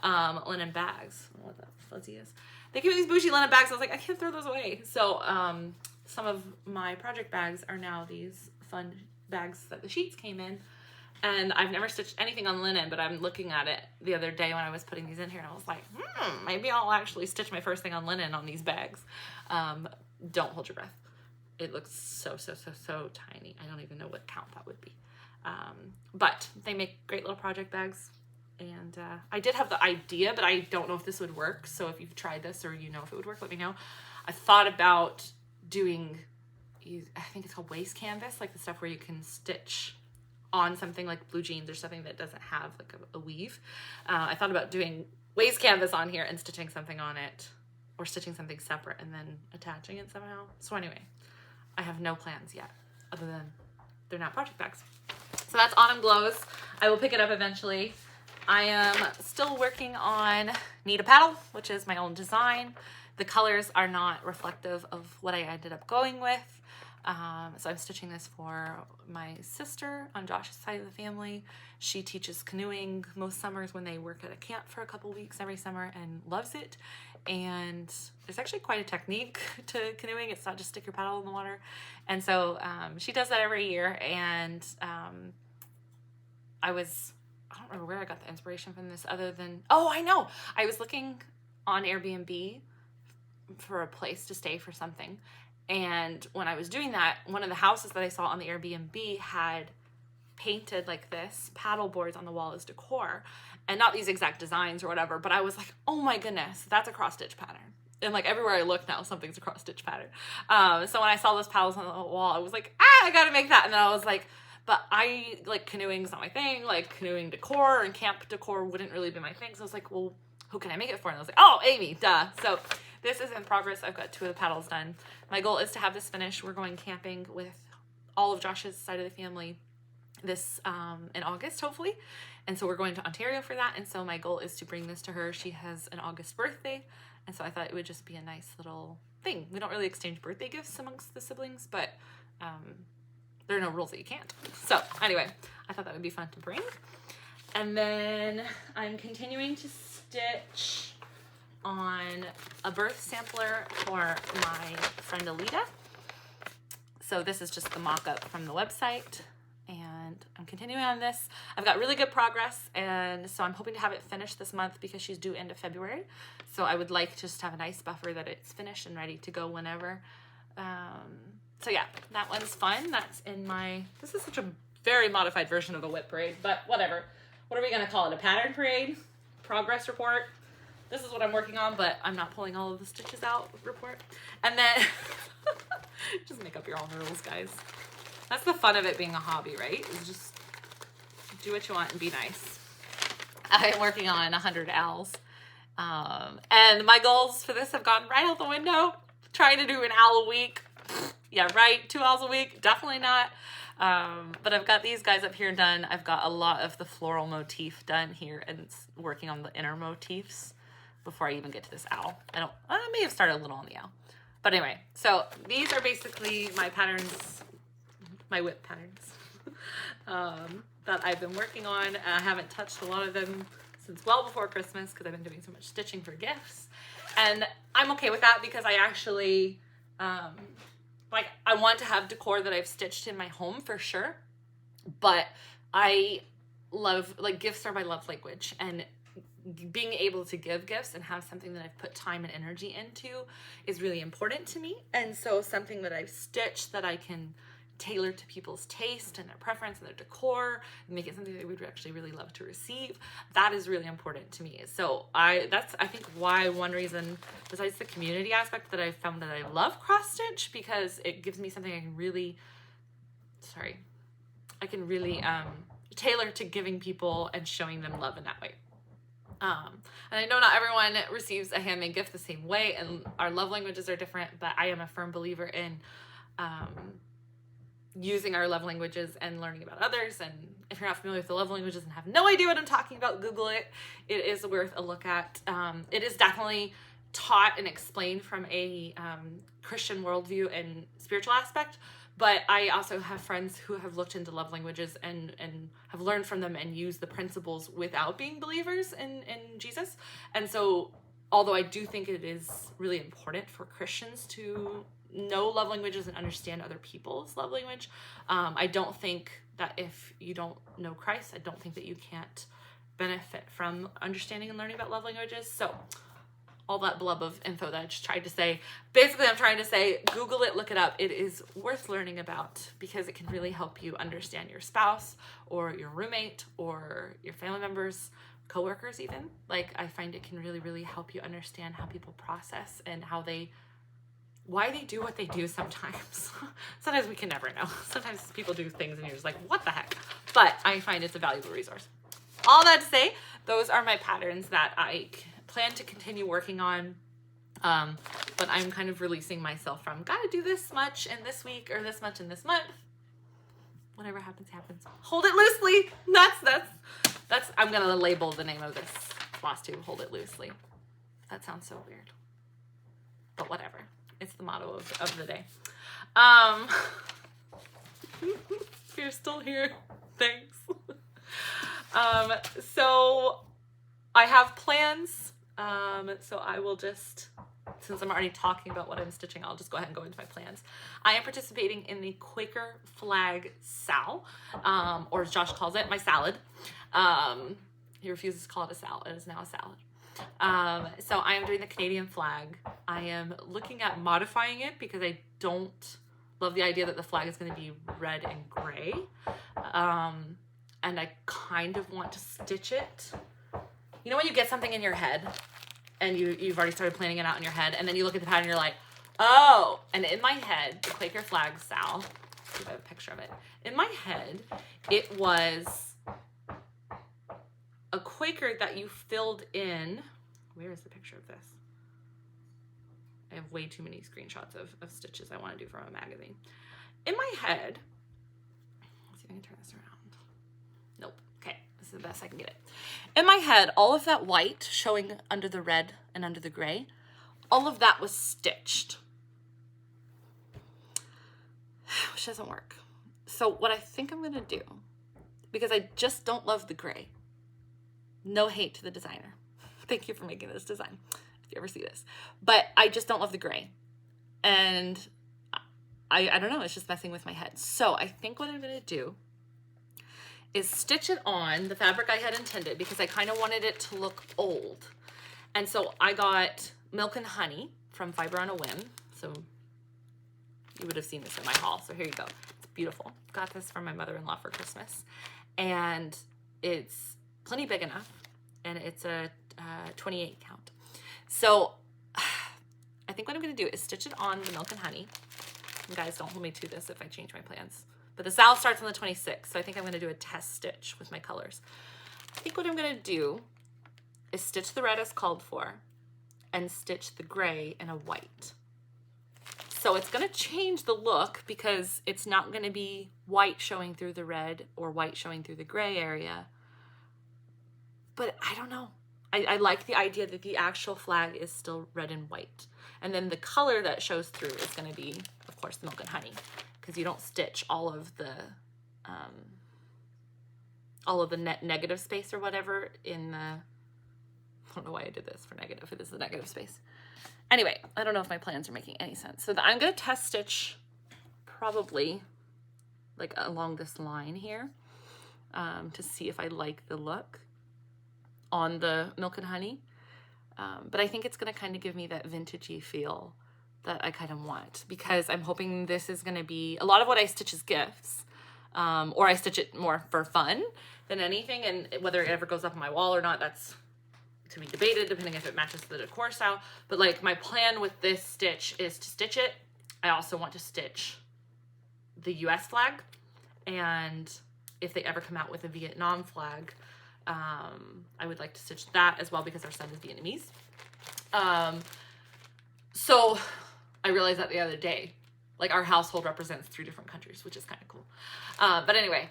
linen bags. I don't know what that fuzzy is. They came in these bougie linen bags. I was like, I can't throw those away. So some of my project bags are now these fun bags that the sheets came in. And I've never stitched anything on linen, but I'm looking at it the other day when I was putting these in here, and I was like, maybe I'll actually stitch my first thing on linen on these bags. Don't hold your breath. It looks so tiny. I don't even know what count that would be. But they make great little project bags, And I did have the idea, but I don't know if this would work. So if you've tried this or you know if it would work, let me know. I thought about doing, I think it's called waist canvas, like the stuff where you can stitch on something like blue jeans or something that doesn't have like a weave. I thought about doing waist canvas on here and stitching something on it, or stitching something separate and then attaching it somehow. So anyway, I have no plans yet, other than they're not project bags. So that's Autumn Glows. I will pick it up eventually. I am still working on Need a Paddle, which is my own design. The colors are not reflective of what I ended up going with. So I'm stitching this for my sister on Josh's side of the family. She teaches canoeing most summers when they work at a camp for a couple weeks every summer and loves it. And there's actually quite a technique to canoeing. It's not just stick your paddle in the water. And so she does that every year. And I don't remember where I got the inspiration from this other than, oh, I know. I was looking on Airbnb for a place to stay for something. And when I was doing that, one of the houses that I saw on the Airbnb had painted like this paddle boards on the wall as decor, and not these exact designs or whatever, but I was like, oh my goodness, that's a cross stitch pattern. And like everywhere I look now, something's a cross stitch pattern. So when I saw those paddles on the wall, I was like, I gotta make that. And then I was like, but I like canoeing's not my thing. Like canoeing decor and camp decor wouldn't really be my thing. So I was like, well, who can I make it for? And I was like, oh, Amy, duh. So this is in progress. I've got 2 of the paddles done. My goal is to have this finished. We're going camping with all of Josh's side of the family this in August, hopefully. And so we're going to Ontario for that. And so my goal is to bring this to her. She has an August birthday. And so I thought it would just be a nice little thing. We don't really exchange birthday gifts amongst the siblings, but there are no rules that you can't. So anyway, I thought that would be fun to bring. And then I'm continuing to stitch on a birth sampler for my friend Alita. So this is just the mock-up from the website, and I'm continuing on this. I've got really good progress, and so I'm hoping to have it finished this month because she's due end of February. So I would like to just have a nice buffer that it's finished and ready to go whenever. So yeah, that one's fun. That's in my, this is such a very modified version of a whip parade, but whatever. What are we gonna call it? A pattern parade? Progress report? This is what I'm working on, but I'm not pulling all of the stitches out report. And then, just make up your own rules, guys. That's the fun of it being a hobby, right? Is just do what you want and be nice. I'm working on 100 owls. And my goals for this have gone right out the window. Trying to do an owl a week. Yeah, right, 2 owls a week, definitely not. But I've got these guys up here done. I've got a lot of the floral motif done here and working on the inner motifs before I even get to this owl. I may have started a little on the owl. But anyway, so these are basically my patterns, my whip patterns that I've been working on. I haven't touched a lot of them since well before Christmas because I've been doing so much stitching for gifts. And I'm okay with that because I actually, like, I want to have decor that I've stitched in my home for sure. But I love, like, gifts are my love language. And being able to give gifts and have something that I've put time and energy into is really important to me. And so something that I've stitched that I can tailor to people's taste and their preference and their decor and make it something they would actually really love to receive, that is really important to me. So that's I think why one reason, besides the community aspect, that I found that I love cross stitch, because it gives me something I can really tailor to giving people and showing them love in that way. And I know not everyone receives a handmade gift the same way, and our love languages are different, but I am a firm believer in using our love languages and learning about others. And if you're not familiar with the love languages and have no idea what I'm talking about, Google it. It is worth a look at. It is definitely taught and explained from a Christian worldview and spiritual aspect, but I also have friends who have looked into love languages and have learned from them and used the principles without being believers in Jesus. And so although I do think it is really important for Christians to know love languages and understand other people's love language, I don't think that if you don't know Christ, I don't think that you can't benefit from understanding and learning about love languages. So all that blub of info that I just tried to say, basically I'm trying to say, Google it, look it up. It is worth learning about because it can really help you understand your spouse or your roommate or your family members, coworkers even. Like, I find it can really, really help you understand how people process and why they do what they do sometimes. Sometimes we can never know. Sometimes people do things and you're just like, what the heck? But I find it's a valuable resource. All that to say, those are my patterns that I plan to continue working on. But I'm kind of releasing myself from, gotta do this much in this week or this much in this month. Whatever happens, happens. Hold it loosely. That's, I'm gonna label the name of this Flosstube, hold it loosely. That sounds so weird, but whatever. It's the motto of the day. If you're still here, thanks. So I have plans. So I will just, since I'm already talking about what I'm stitching, I'll just go ahead and go into my plans. I am participating in the Quaker Flag Sal, or as Josh calls it, my salad. He refuses to call it a salad. It is now a salad. So I am doing the Canadian flag. I am looking at modifying it because I don't love the idea that the flag is going to be red and gray. And I kind of want to stitch it. You know when you get something in your head and you've already started planning it out in your head, and then you look at the pattern and you're like, oh, and in my head, the Quaker Flag Sal, see if I have a picture of it. In my head, it was a Quaker that you filled in. Where is the picture of this? I have way too many screenshots of stitches I want to do from a magazine. In my head, let's see if I can turn this around. Nope. Okay, this is the best I can get it. In my head, all of that white showing under the red and under the gray, all of that was stitched, which doesn't work. So what I think I'm gonna do, because I just don't love the gray, no hate to the designer. Thank you for making this design, if you ever see this. But I just don't love the gray. And I don't know, it's just messing with my head. So I think what I'm gonna do is stitch it on the fabric I had intended, because I kind of wanted it to look old. And so I got Milk and Honey from Fiber on a Whim. So you would have seen this in my haul. So here you go. It's beautiful. Got this from my mother-in-law for Christmas. And it's plenty big enough. And it's a 28 count. So I think what I'm going to do is stitch it on the Milk and Honey. And guys, don't hold me to this if I change my plans. But the sal starts on the 26th, so I think I'm going to do a test stitch with my colors. I think what I'm going to do is stitch the red as called for and stitch the gray in a white. So it's going to change the look because it's not going to be white showing through the red or white showing through the gray area. But I don't know. I like the idea that the actual flag is still red and white. And then the color that shows through is going to be, of course, the Milk and Honey, because you don't stitch all of the negative space or whatever in the, I don't know why I did this for negative. It is the negative space. Anyway, I don't know if my plans are making any sense. So I'm going to test stitch probably like along this line here to see if I like the look on the Milk and Honey. But I think it's going to kind of give me that vintagey feel that I kind of want, because I'm hoping this is going to be, a lot of what I stitch is gifts, or I stitch it more for fun than anything. And whether it ever goes up on my wall or not, that's to be debated, depending if it matches the decor style. But like my plan with this stitch is to stitch it. I also want to stitch the US flag. And if they ever come out with a Vietnam flag, I would like to stitch that as well, because our son is Vietnamese. So I realized that the other day, like our household represents 3 different countries, which is kind of cool. But anyway,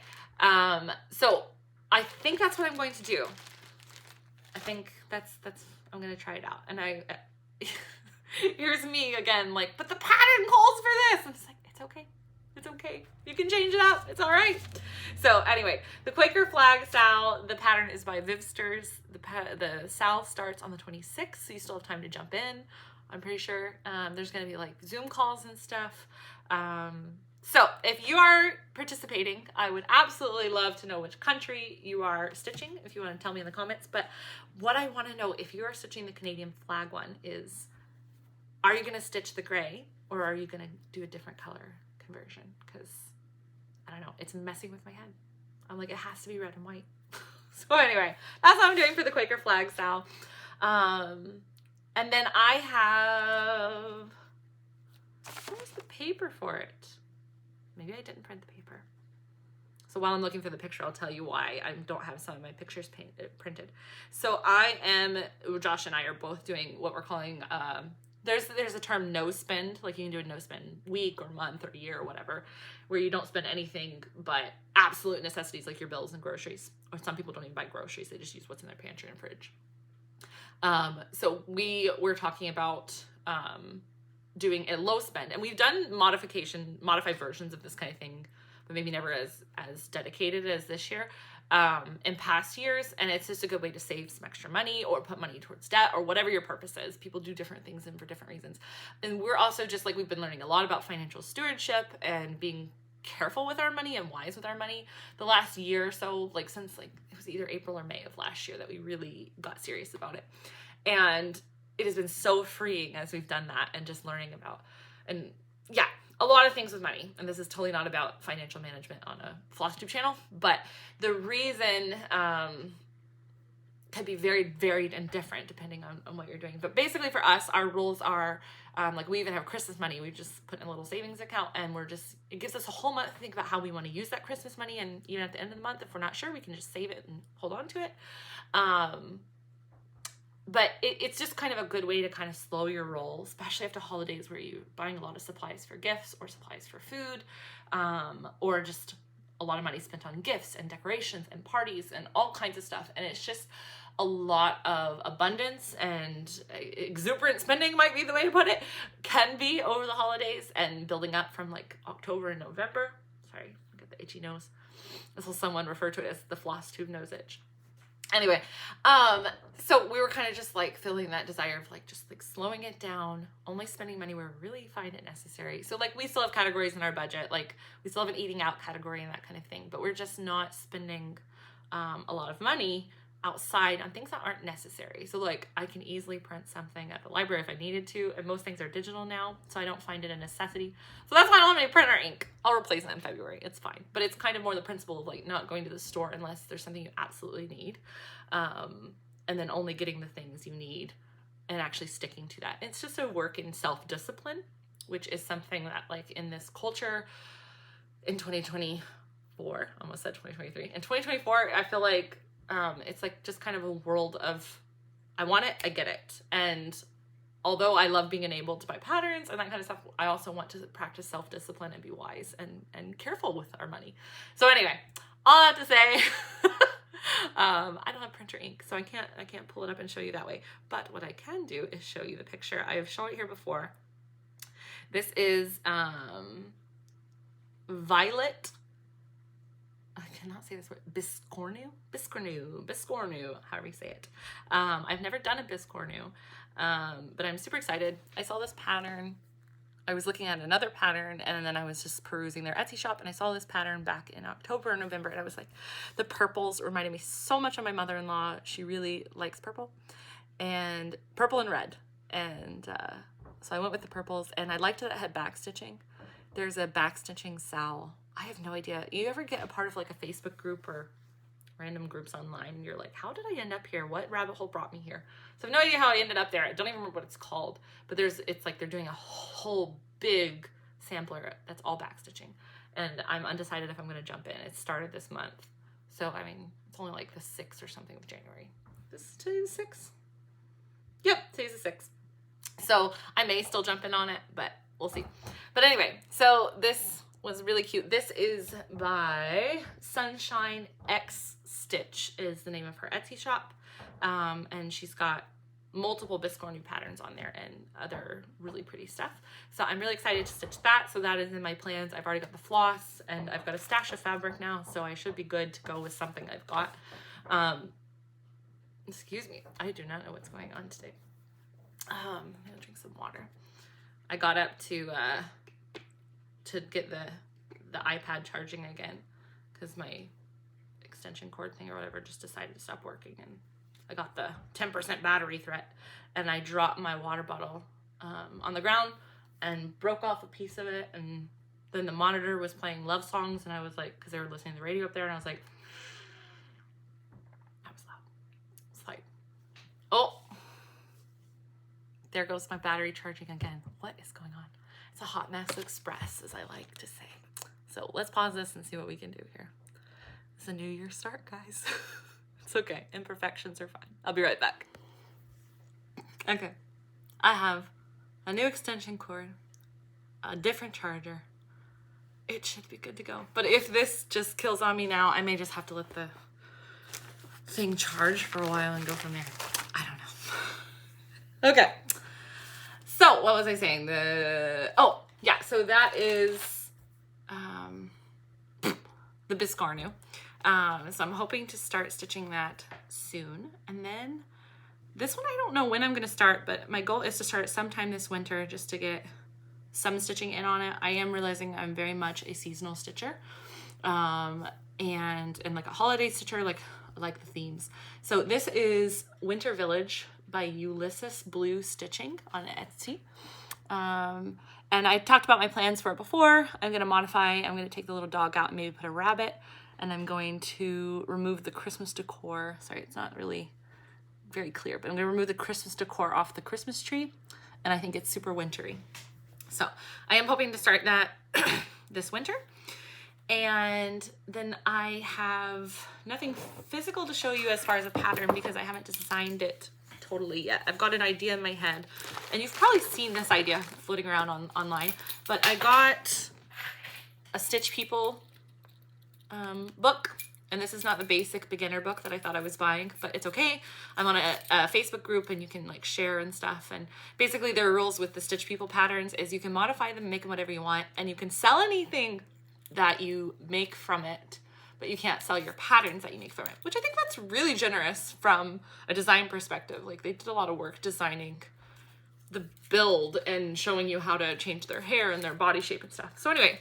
so I think that's what I'm going to do. I think that's I'm going to try it out. And here's me again, like, but the pattern calls for this. I'm just like, it's okay. It's okay. You can change it out. It's all right. So anyway, the Quaker Flag Sal, the pattern is by Vivsters. The Sal starts on the 26th, so you still have time to jump in. I'm pretty sure there's going to be like Zoom calls and stuff. So if you are participating, I would absolutely love to know which country you are stitching, if you want to tell me in the comments. But what I want to know, if you are stitching the Canadian flag one, is are you going to stitch the gray, or are you going to do a different color conversion? Because I don't know, it's messing with my head. I'm like, it has to be red and white. So anyway, that's what I'm doing for the Quaker Flag style. And then I have, where's the paper for it? Maybe I didn't print the paper. So while I'm looking for the picture, I'll tell you why I don't have some of my pictures printed. So Josh and I are both doing what we're calling, there's a term no spend, like you can do a no spend week or month or year or whatever, where you don't spend anything but absolute necessities like your bills and groceries. Or some people don't even buy groceries, they just use what's in their pantry and fridge. So we're talking about doing a low spend, and we've done modified versions of this kind of thing, but maybe never as dedicated as this year in past years. And it's just a good way to save some extra money or put money towards debt or whatever your purpose is. People do different things and for different reasons. And we're also just like, we've been learning a lot about financial stewardship and being careful with our money and wise with our money the last year or so, like since like it was either April or May of last year that we really got serious about it. And it has been so freeing as we've done that and just learning about, and yeah, a lot of things with money. And this is totally not about financial management on a Flosstube channel, but the reason can be very varied and different depending on what you're doing. But basically for us, our rules are like we even have Christmas money. We just put in a little savings account, and it gives us a whole month to think about how we want to use that Christmas money. And even at the end of the month, if we're not sure, we can just save it and hold on to it. But it's just kind of a good way to kind of slow your roll, especially after holidays where you're buying a lot of supplies for gifts or supplies for food, or just a lot of money spent on gifts and decorations and parties and all kinds of stuff. And it's just a lot of abundance, and exuberant spending might be the way to put it, can be over the holidays and building up from like October and November. Sorry, I got the itchy nose. This will someone refer to it as the Flosstube nose itch. Anyway, so we were kind of just like feeling that desire of like just like slowing it down, only spending money where we really find it necessary. So like we still have categories in our budget, like we still have an eating out category and that kind of thing, but we're just not spending a lot of money outside on things that aren't necessary. So like I can easily print something at the library if I needed to, and most things are digital now, so I don't find it a necessity. So that's why I don't have any printer ink. I'll replace it in February, it's fine. But it's kind of more the principle of like not going to the store unless there's something you absolutely need, and then only getting the things you need and actually sticking to that. It's just a work in self-discipline, which is something that like in this culture in 2024, almost said 2023, in 2024, I feel like it's like just kind of a world of, I want it, I get it. And although I love being enabled to buy patterns and that kind of stuff, I also want to practice self-discipline and be wise and careful with our money. So anyway, all that to say, I don't have printer ink, so I can't pull it up and show you that way. But what I can do is show you the picture. I have shown it here before. This is Violet, I cannot say this word, biscornu, however you say it. I've never done a biscornu, but I'm super excited. I saw this pattern. I was looking at another pattern, and then I was just perusing their Etsy shop, and I saw this pattern back in October or November, and I was like, the purples reminded me so much of my mother-in-law. She really likes purple and red. And so I went with the purples, and I liked that it had back stitching. There's a back stitching Sal. I have no idea. You ever get a part of like a Facebook group or random groups online and you're like, how did I end up here? What rabbit hole brought me here? So I have no idea how I ended up there. I don't even remember what it's called, but it's like they're doing a whole big sampler that's all back stitching, and I'm undecided if I'm going to jump in. It started this month. So, I mean, it's only like the 6th or something of January. Today's the 6th? Yep, today's the 6th. So I may still jump in on it, but we'll see. But anyway, so this was really cute. This is by Sunshine X Stitch is the name of her Etsy shop. And she's got multiple biscornu patterns on there and other really pretty stuff. So I'm really excited to stitch that. So that is in my plans. I've already got the floss and I've got a stash of fabric now. So I should be good to go with something I've got. Excuse me. I do not know what's going on today. I'm gonna drink some water. I got up to get the iPad charging again because my extension cord thing or whatever just decided to stop working, and I got the 10% battery threat, and I dropped my water bottle on the ground and broke off a piece of it, and then the monitor was playing love songs, and I was like, because they were listening to the radio up there, and I was like, there goes my battery charging again. What is going on? It's a hot mess express, as I like to say. So let's pause this and see what we can do here. It's a new year start, guys. It's okay. Imperfections are fine. I'll be right back. Okay. I have a new extension cord, a different charger. It should be good to go. But if this just kills on me now, I may just have to let the thing charge for a while and go from there. I don't know. Okay. So what was I saying? So that is the Biscarnu. So I'm hoping to start stitching that soon. And then this one, I don't know when I'm going to start, but my goal is to start sometime this winter just to get some stitching in on it. I am realizing I'm very much a seasonal stitcher, and like a holiday stitcher, like the themes. So this is Winter Village by Ulysses Blue Stitching on Etsy. And I talked about my plans for it before. I'm going to modify. I'm going to take the little dog out and maybe put a rabbit, and I'm going to remove the Christmas decor. Sorry, it's not really very clear, but I'm going to remove the Christmas decor off the Christmas tree, and I think it's super wintry. So I am hoping to start that this winter. And then I have nothing physical to show you as far as a pattern because I haven't designed it totally yet. I've got an idea in my head, and you've probably seen this idea floating around online, but I got a Stitch People book, and this is not the basic beginner book that I thought I was buying, but it's okay. I'm on a Facebook group, and you can like share and stuff, and basically their rules with the Stitch People patterns is you can modify them, make them whatever you want, and you can sell anything that you make from it, but you can't sell your patterns that you make from it, which I think that's really generous from a design perspective. Like they did a lot of work designing the build and showing you how to change their hair and their body shape and stuff. So anyway,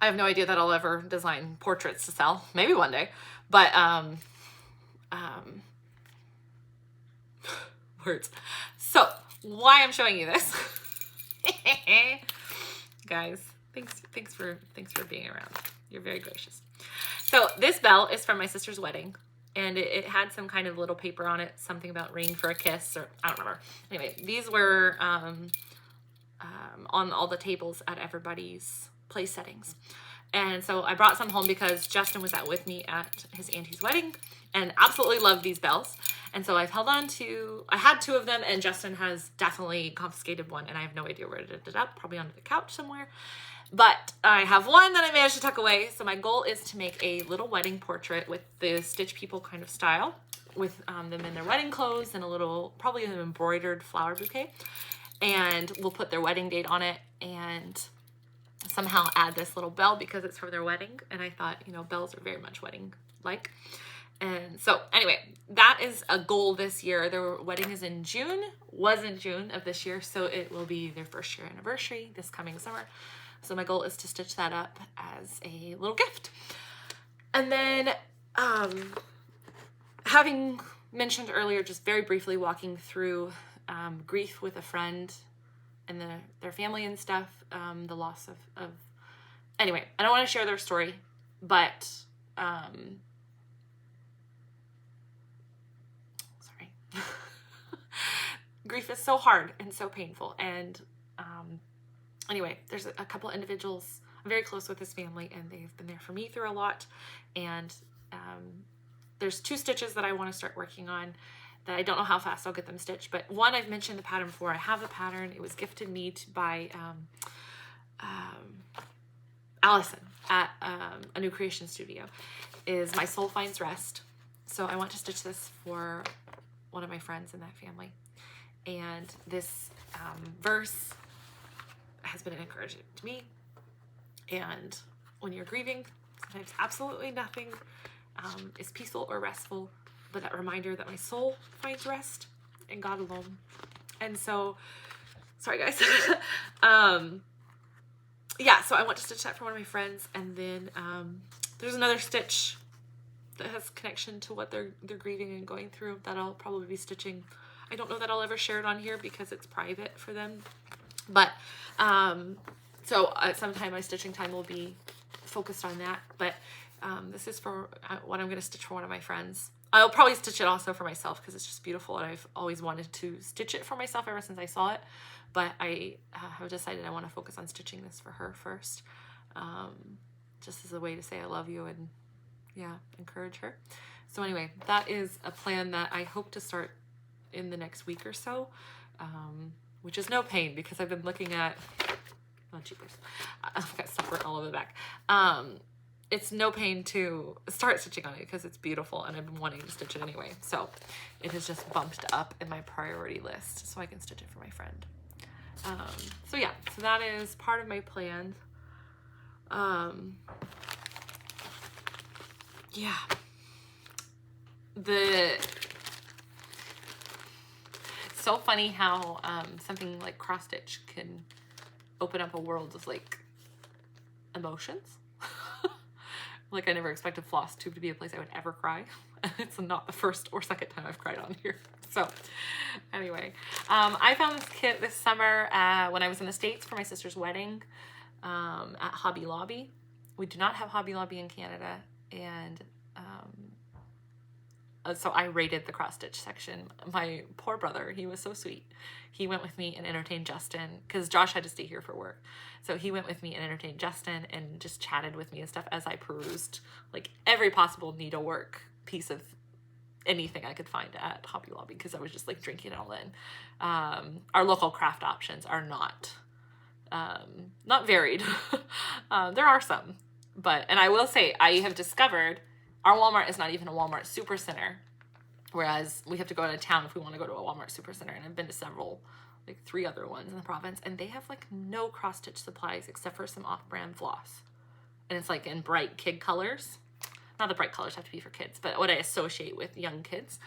I have no idea that I'll ever design portraits to sell. Maybe one day, but words. So why I'm showing you this, guys. Thanks for being around. You're very gracious. So this bell is from my sister's wedding, and it had some kind of little paper on it, something about ring for a kiss, or I don't remember. Anyway, these were on all the tables at everybody's place settings. And so I brought some home because Justin was with me at his auntie's wedding and absolutely loved these bells. And so I've held on to, I had two of them, and Justin has definitely confiscated one, and I have no idea where it ended up, probably under the couch somewhere. But I have one that I managed to tuck away. So my goal is to make a little wedding portrait with the Stitch People kind of style, with them in their wedding clothes and a little, probably an embroidered flower bouquet. And we'll put their wedding date on it and somehow add this little bell because it's for their wedding. And I thought, you know, bells are very much wedding-like. And so anyway, that is a goal this year. Their wedding is in June, was in June of this year. So it will be their first year anniversary this coming summer. So my goal is to stitch that up as a little gift. And then having mentioned earlier, just very briefly walking through grief with a friend and their family and stuff, the loss of anyway, I don't want to share their story, but sorry. Grief is so hard and so painful, and anyway, there's a couple individuals I'm very close with this family, and they've been there for me through a lot. And there's two stitches that I want to start working on that I don't know how fast I'll get them stitched. But one, I've mentioned the pattern before. I have the pattern. It was gifted me by Allison at A New Creation Studio. Is My Soul Finds Rest. So I want to stitch this for one of my friends in that family. And this verse has been an encouragement to me. And when you're grieving, sometimes absolutely nothing is peaceful or restful, but that reminder that my soul finds rest in God alone. And so, sorry guys. Yeah, so I want to stitch that for one of my friends. And then there's another stitch that has connection to what they're grieving and going through that I'll probably be stitching. I don't know that I'll ever share it on here because it's private for them. But so sometime my stitching time will be focused on that. But this is for what I'm going to stitch for one of my friends. I'll probably stitch it also for myself because it's just beautiful, and I've always wanted to stitch it for myself ever since I saw it. But I have decided I want to focus on stitching this for her first, just as a way to say I love you and, yeah, encourage her. So anyway, that is a plan that I hope to start in the next week or so, which is no pain because I've been looking at, oh, jeepers, I've got stuff all over the back. It's no pain to start stitching on it because it's beautiful and I've been wanting to stitch it anyway. So it has just bumped up in my priority list so I can stitch it for my friend. So yeah, so that is part of my plans. Yeah. It's so funny how something like cross stitch can open up a world of like emotions. Like I never expected Flosstube to be a place I would ever cry. It's not the first or second time I've cried on here. So anyway, I found this kit this summer when I was in the States for my sister's wedding at Hobby Lobby. We do not have Hobby Lobby in Canada, and so I raided the cross stitch section. My poor brother, he was so sweet. He went with me and entertained Justin because Josh had to stay here for work. So he went with me and entertained Justin and just chatted with me and stuff as I perused like every possible needlework piece of anything I could find at Hobby Lobby because I was just like drinking it all in. Our local craft options are not varied. There are some, and I will say I have discovered our Walmart is not even a Walmart Supercenter, whereas we have to go out of town if we want to go to a Walmart Supercenter, and I've been to several, like 3 other ones in the province, and they have like no cross-stitch supplies except for some off-brand floss. And it's like in bright kid colors. Not the bright colors have to be for kids, but what I associate with young kids.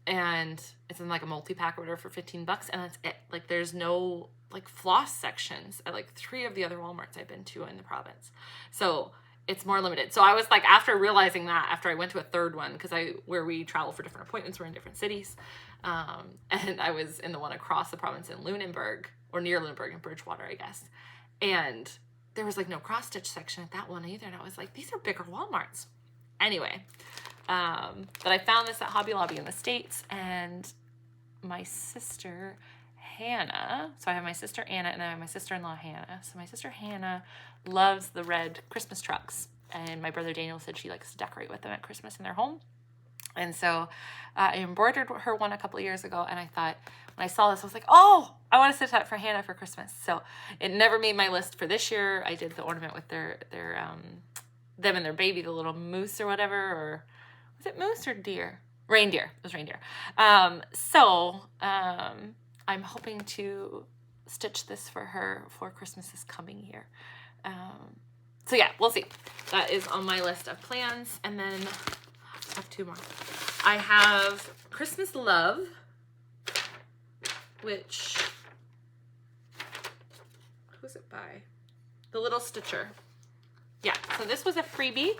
And it's in like a multi-pack or whatever for $15, and that's it. Like there's no like floss sections at like 3 of the other Walmarts I've been to in the province. So it's more limited. So I was like, after realizing that, after I went to a third one, because where we travel for different appointments, we're in different cities. And I was in the one across the province in Lunenburg, or near Lunenburg in Bridgewater, I guess. And there was like no cross stitch section at that one either. And I was like, these are bigger Walmarts. Anyway, but I found this at Hobby Lobby in the States, and my sister Hannah, so I have my sister Anna and I have my sister-in-law Hannah. So my sister Hannah loves the red Christmas trucks, and my brother Daniel said she likes to decorate with them at Christmas in their home. And so I embroidered her one a couple of years ago, and I thought, when I saw this, I was like, oh, I want to stitch that for Hannah for Christmas. So it never made my list for this year. I did the ornament with them and their baby, the little moose or whatever, or was it moose or deer? Reindeer. It was reindeer. I'm hoping to stitch this for her for Christmas this coming year. So yeah, we'll see. That is on my list of plans. And then I have 2 more. I have Christmas Love, which, who's it by? The Little Stitcher. Yeah, so this was a freebie.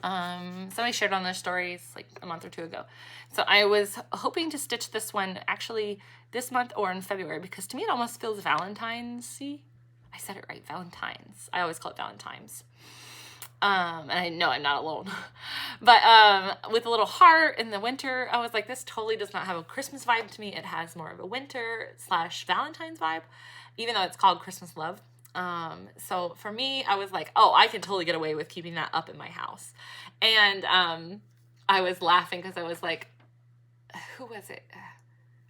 Somebody shared on their stories like a month or 2 ago. So I was hoping to stitch this one actually this month or in February, because to me it almost feels Valentine's-y. I said it right, Valentine's. I always call it Valentine's. And I know I'm not alone. But with a little heart in the winter, I was like, this totally does not have a Christmas vibe to me. It has more of a winter/Valentine's vibe, even though it's called Christmas Love. So for me, I was like, oh, I can totally get away with keeping that up in my house. And I was laughing because I was like, who was it?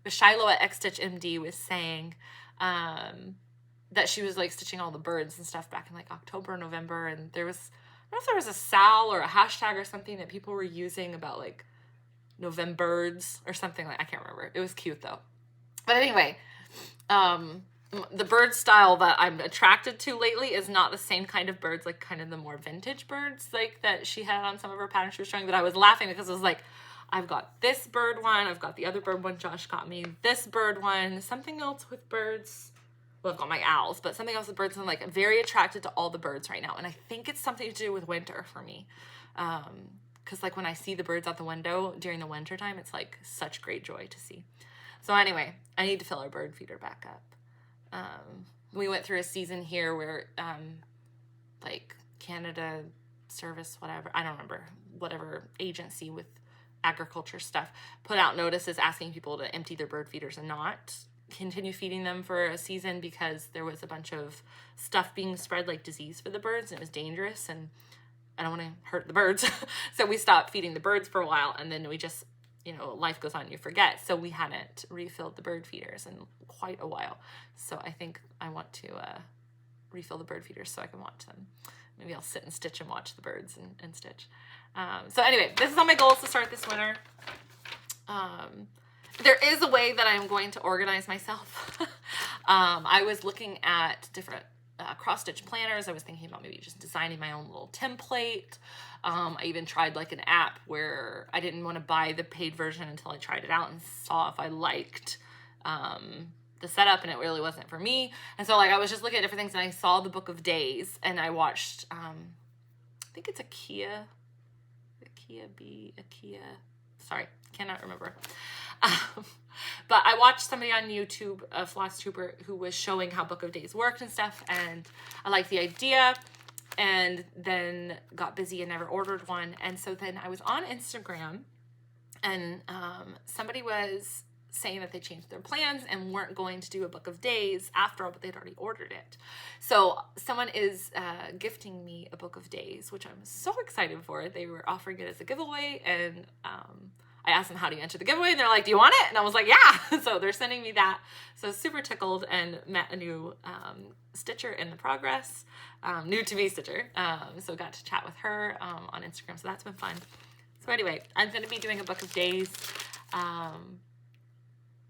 Shiloh at X Stitch MD was saying that she was like stitching all the birds and stuff back in like October, November, and there was, I don't know if there was a sal or a hashtag or something that people were using about like Novembirds or something, like I can't remember. It was cute though. But anyway, the bird style that I'm attracted to lately is not the same kind of birds, like kind of the more vintage birds like that she had on some of her patterns she was showing. But I was laughing because I was like, I've got this bird one, I've got the other bird one Josh got me, this bird one, something else with birds. Well, I've got my owls, but something else with birds. And I'm like very attracted to all the birds right now. And I think it's something to do with winter for me. Because like when I see the birds out the window during the winter time, it's like such great joy to see. So anyway, I need to fill our bird feeder back up. We went through a season here where like Canada Service, whatever, I don't remember, whatever agency with agriculture stuff, put out notices asking people to empty their bird feeders and not continue feeding them for a season because there was a bunch of stuff being spread, like disease for the birds, and it was dangerous, and I don't want to hurt the birds. So we stopped feeding the birds for a while, and then we just, you know, life goes on, you forget. So we hadn't refilled the bird feeders in quite a while. So I think I want to refill the bird feeders so I can watch them. Maybe I'll sit and stitch and watch the birds and stitch. So anyway, this is on my goals to start this winter. There is a way that I'm going to organize myself. I was looking at different cross-stitch planners. I was thinking about maybe just designing my own little template. I even tried like an app where I didn't want to buy the paid version until I tried it out and saw if I liked the setup, and it really wasn't for me. And so like I was just looking at different things, and I saw the Book of Days, and I watched I think it's sorry, cannot remember. But I watched somebody on YouTube, a Flosstuber, who was showing how Book of Days worked and stuff, and I liked the idea, and then got busy and never ordered one. And so then I was on Instagram, and somebody was saying that they changed their plans and weren't going to do a Book of Days after all, but they'd already ordered it. So someone is gifting me a Book of Days, which I'm so excited for. They were offering it as a giveaway, and I asked them, how do you enter the giveaway? And they're like, do you want it? And I was like, yeah. So they're sending me that. So super tickled, and met a new stitcher in the progress, new to me stitcher. So got to chat with her on Instagram. So that's been fun. So anyway, I'm going to be doing a Book of Days.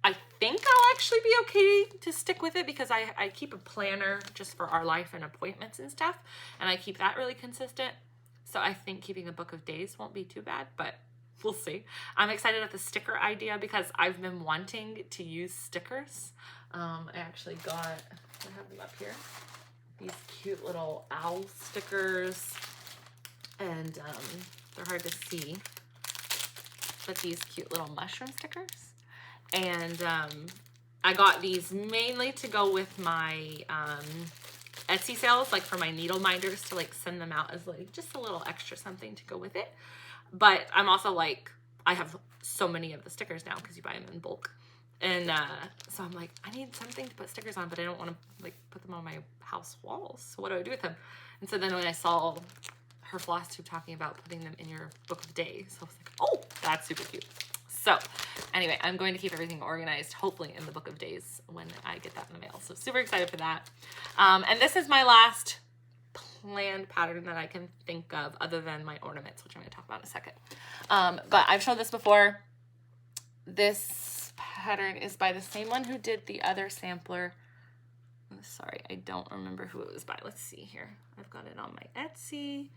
I think I'll actually be okay to stick with it because I keep a planner just for our life and appointments and stuff. And I keep that really consistent. So I think keeping a Book of Days won't be too bad, but we'll see. I'm excited at the sticker idea because I've been wanting to use stickers. I actually got, I have them up here, these cute little owl stickers. And they're hard to see, but these cute little mushroom stickers. And I got these mainly to go with my Etsy sales, like for my needle minders, to like send them out as like just a little extra something to go with it. But I'm also like, I have so many of the stickers now because you buy them in bulk. And so I'm like, I need something to put stickers on, but I don't want to like put them on my house walls. So what do I do with them? And so then when I saw her Flosstube talking about putting them in your Book of Days, I was like, oh, that's super cute. So anyway, I'm going to keep everything organized, hopefully in the Book of Days when I get that in the mail. So super excited for that. And this is my last planned pattern that I can think of other than my ornaments, which I'm going to talk about in a second. But I've shown this before. This pattern is by the same one who did the other sampler. Sorry, I don't remember who it was by. Let's see here. I've got it on my Etsy.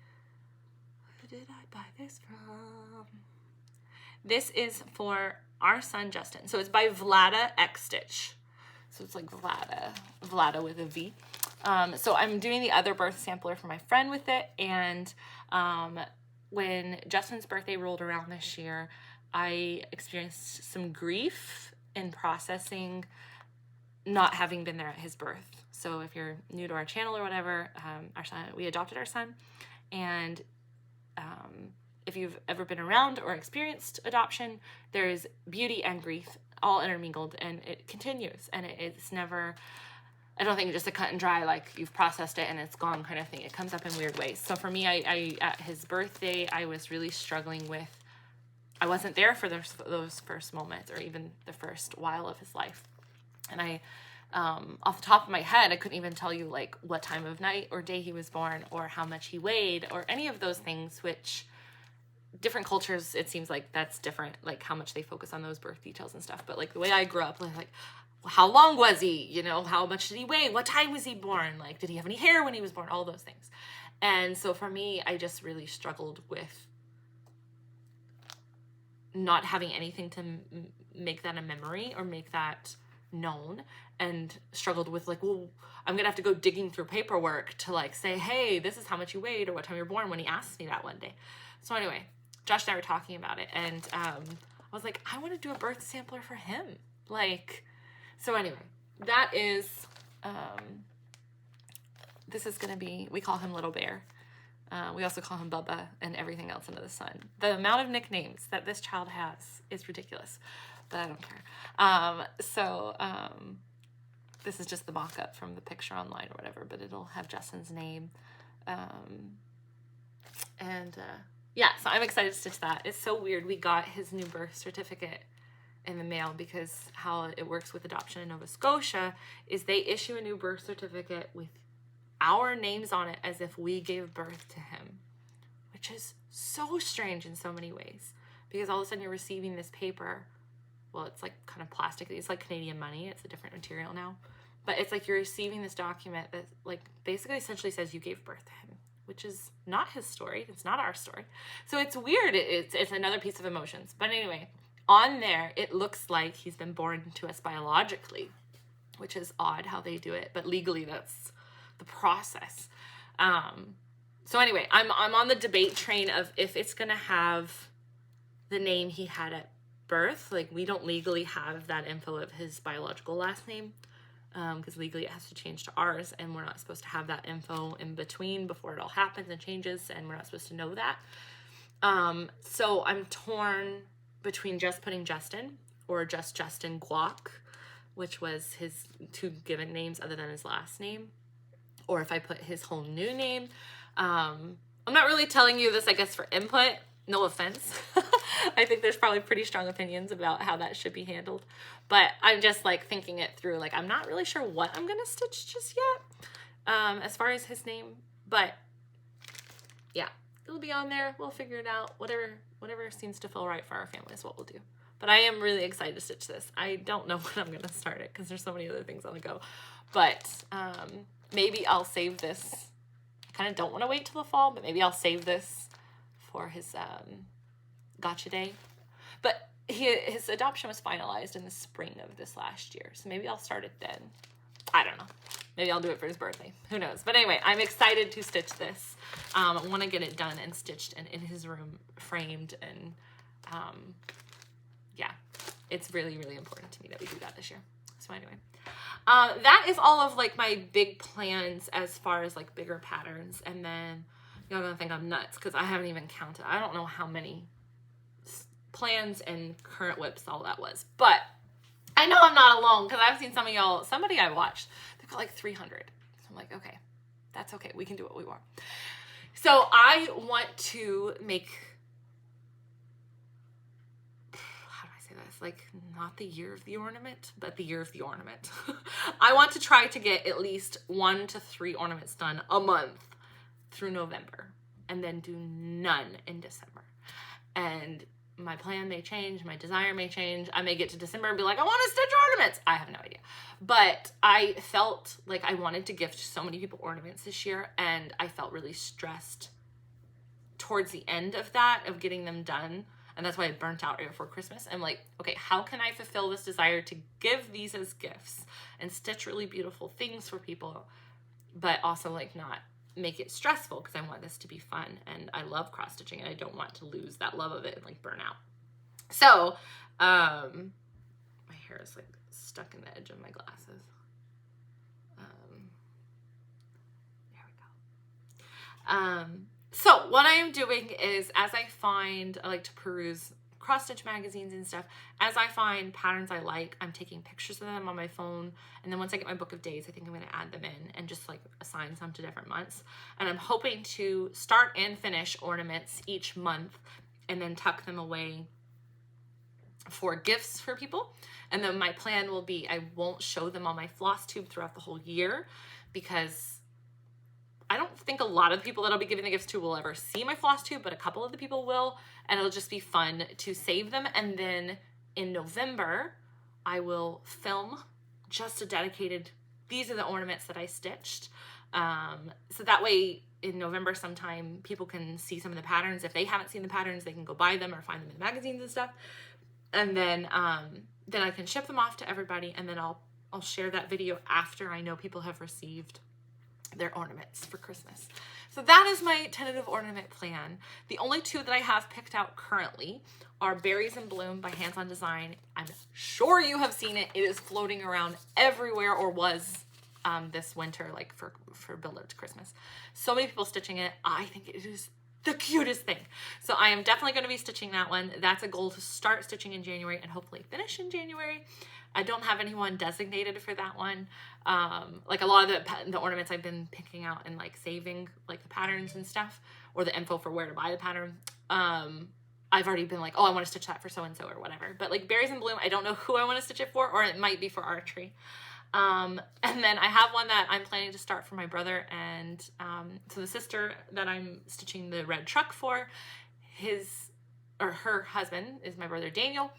Who did I buy this from? This is for our son, Justin. So it's by Vlada X Stitch. So it's like Vlada with a V. So I'm doing the other birth sampler for my friend with it. And when Justin's birthday rolled around this year, I experienced some grief in processing not having been there at his birth. So if you're new to our channel or whatever, our son, we adopted our son. And if you've ever been around or experienced adoption, there is beauty and grief all intermingled, and it continues. And it's never, I don't think just a cut and dry, like you've processed it and it's gone kind of thing. It comes up in weird ways. So for me, I at his birthday, I was really struggling with, I wasn't there for those first moments or even the first while of his life. And I, off the top of my head, I couldn't even tell you like what time of night or day he was born or how much he weighed or any of those things, which different cultures, it seems like that's different, like how much they focus on those birth details and stuff. But like the way I grew up, like how long was he, you know, how much did he weigh, what time was he born, like did he have any hair when he was born, all those things. And so for me, I just really struggled with not having anything to make that a memory or make that known, and struggled with like, well, I'm gonna have to go digging through paperwork to like say, hey, this is how much you weighed or what time you were born, when he asked me that one day. So anyway, Josh and I were talking about it, and I was like, I want to do a birth sampler for him. Like, so anyway, that is, this is going to be, we call him Little Bear. We also call him Bubba and everything else under the sun. The amount of nicknames that this child has is ridiculous, but I don't care. This is just the mock-up from the picture online or whatever, but it'll have Justin's name. Yeah, so I'm excited to stitch that. It's so weird. We got his new birth certificate in the mail because how it works with adoption in Nova Scotia is they issue a new birth certificate with our names on it as if we gave birth to him, which is so strange in so many ways, because all of a sudden you're receiving this paper. Well, it's like kind of plastic. It's like Canadian money. It's a different material now, but it's like you're receiving this document that like basically essentially says you gave birth to him, which is not his story. It's not our story. So it's weird. It's another piece of emotions. But anyway, on there, it looks like he's been born to us biologically, which is odd how they do it, but legally that's the process. So anyway, I'm on the debate train of if it's gonna have the name he had at birth. Like, we don't legally have that info of his biological last name, because legally it has to change to ours, and we're not supposed to have that info in between before it all happens and changes, and we're not supposed to know that. So I'm torn between just putting Justin or just Justin Guac, which was his two given names other than his last name, or if I put his whole new name. I'm not really telling you this, I guess, for input. No offense. I think there's probably pretty strong opinions about how that should be handled, but I'm just like thinking it through. Like, I'm not really sure what I'm gonna stitch just yet, as far as his name, but yeah, it'll be on there. We'll figure it out. Whatever seems to feel right for our family is what we'll do. But I am really excited to stitch this. I don't know when I'm gonna start it because there's so many other things on the go, but maybe I'll save this. I kind of don't want to wait till the fall, but maybe I'll save this for his gotcha day. But his adoption was finalized in the spring of this last year, so maybe I'll start it then. I don't know. Maybe I'll do it for his birthday. Who knows? But anyway, I'm excited to stitch this. I want to get it done and stitched and in his room, framed, and yeah, it's really, really important to me that we do that this year. So anyway, that is all of like my big plans as far as like bigger patterns. And then y'all gonna think I'm nuts because I haven't even counted. I don't know how many plans and current whips all that was, but I know I'm not alone because I've seen some of y'all, somebody I watched, they've got like 300. So I'm like, okay, that's okay. We can do what we want. So I want to make, how do I say this? Like, not the year of the ornament, but the year of the ornament. I want to try to get at least 1 to 3 ornaments done a month through November, and then do none in December. And my plan may change, my desire may change. I may get to December and be like, I want to stitch ornaments. I have no idea. But I felt like I wanted to gift so many people ornaments this year, and I felt really stressed towards the end of that, of getting them done. And that's why I burnt out right before Christmas. I'm like, okay, how can I fulfill this desire to give these as gifts and stitch really beautiful things for people, but also like not make it stressful, because I want this to be fun, and I love cross stitching and I don't want to lose that love of it and like burn out. So my hair is like stuck in the edge of my glasses. There we go. So what I am doing is, as I like to peruse cross stitch magazines and stuff, as I find patterns I like, I'm taking pictures of them on my phone, and then once I get my book of days, I think I'm going to add them in and just like assign some to different months. And I'm hoping to start and finish ornaments each month and then tuck them away for gifts for people. And then my plan will be, I won't show them on my Flosstube throughout the whole year, because I don't think a lot of the people that I'll be giving the gifts to will ever see my Flosstube, but a couple of the people will, and it'll just be fun to save them. And then in November, I will film just a dedicated, these are the ornaments that I stitched. So that way in November sometime, people can see some of the patterns. If they haven't seen the patterns, they can go buy them or find them in magazines and stuff. And then I can ship them off to everybody, and then I'll share that video after I know people have received their ornaments for Christmas. So that is my tentative ornament plan. The only 2 that I have picked out currently are Berries in Bloom by Hands On Design. I'm sure you have seen it. It is floating around everywhere, or was this winter, like for build up to Christmas. So many people stitching it. I think it is the cutest thing. So I am definitely going to be stitching that one. That's a goal, to start stitching in January and hopefully finish in January. I don't have anyone designated for that one. Like a lot of the ornaments I've been picking out and like saving like the patterns and stuff, or the info for where to buy the pattern. I've already been like, oh, I want to stitch that for so-and-so or whatever. But like Berries in Bloom, I don't know who I want to stitch it for, or it might be for archery. And then I have one that I'm planning to start for my brother, and so the sister that I'm stitching the red truck for, her husband is my brother Daniel.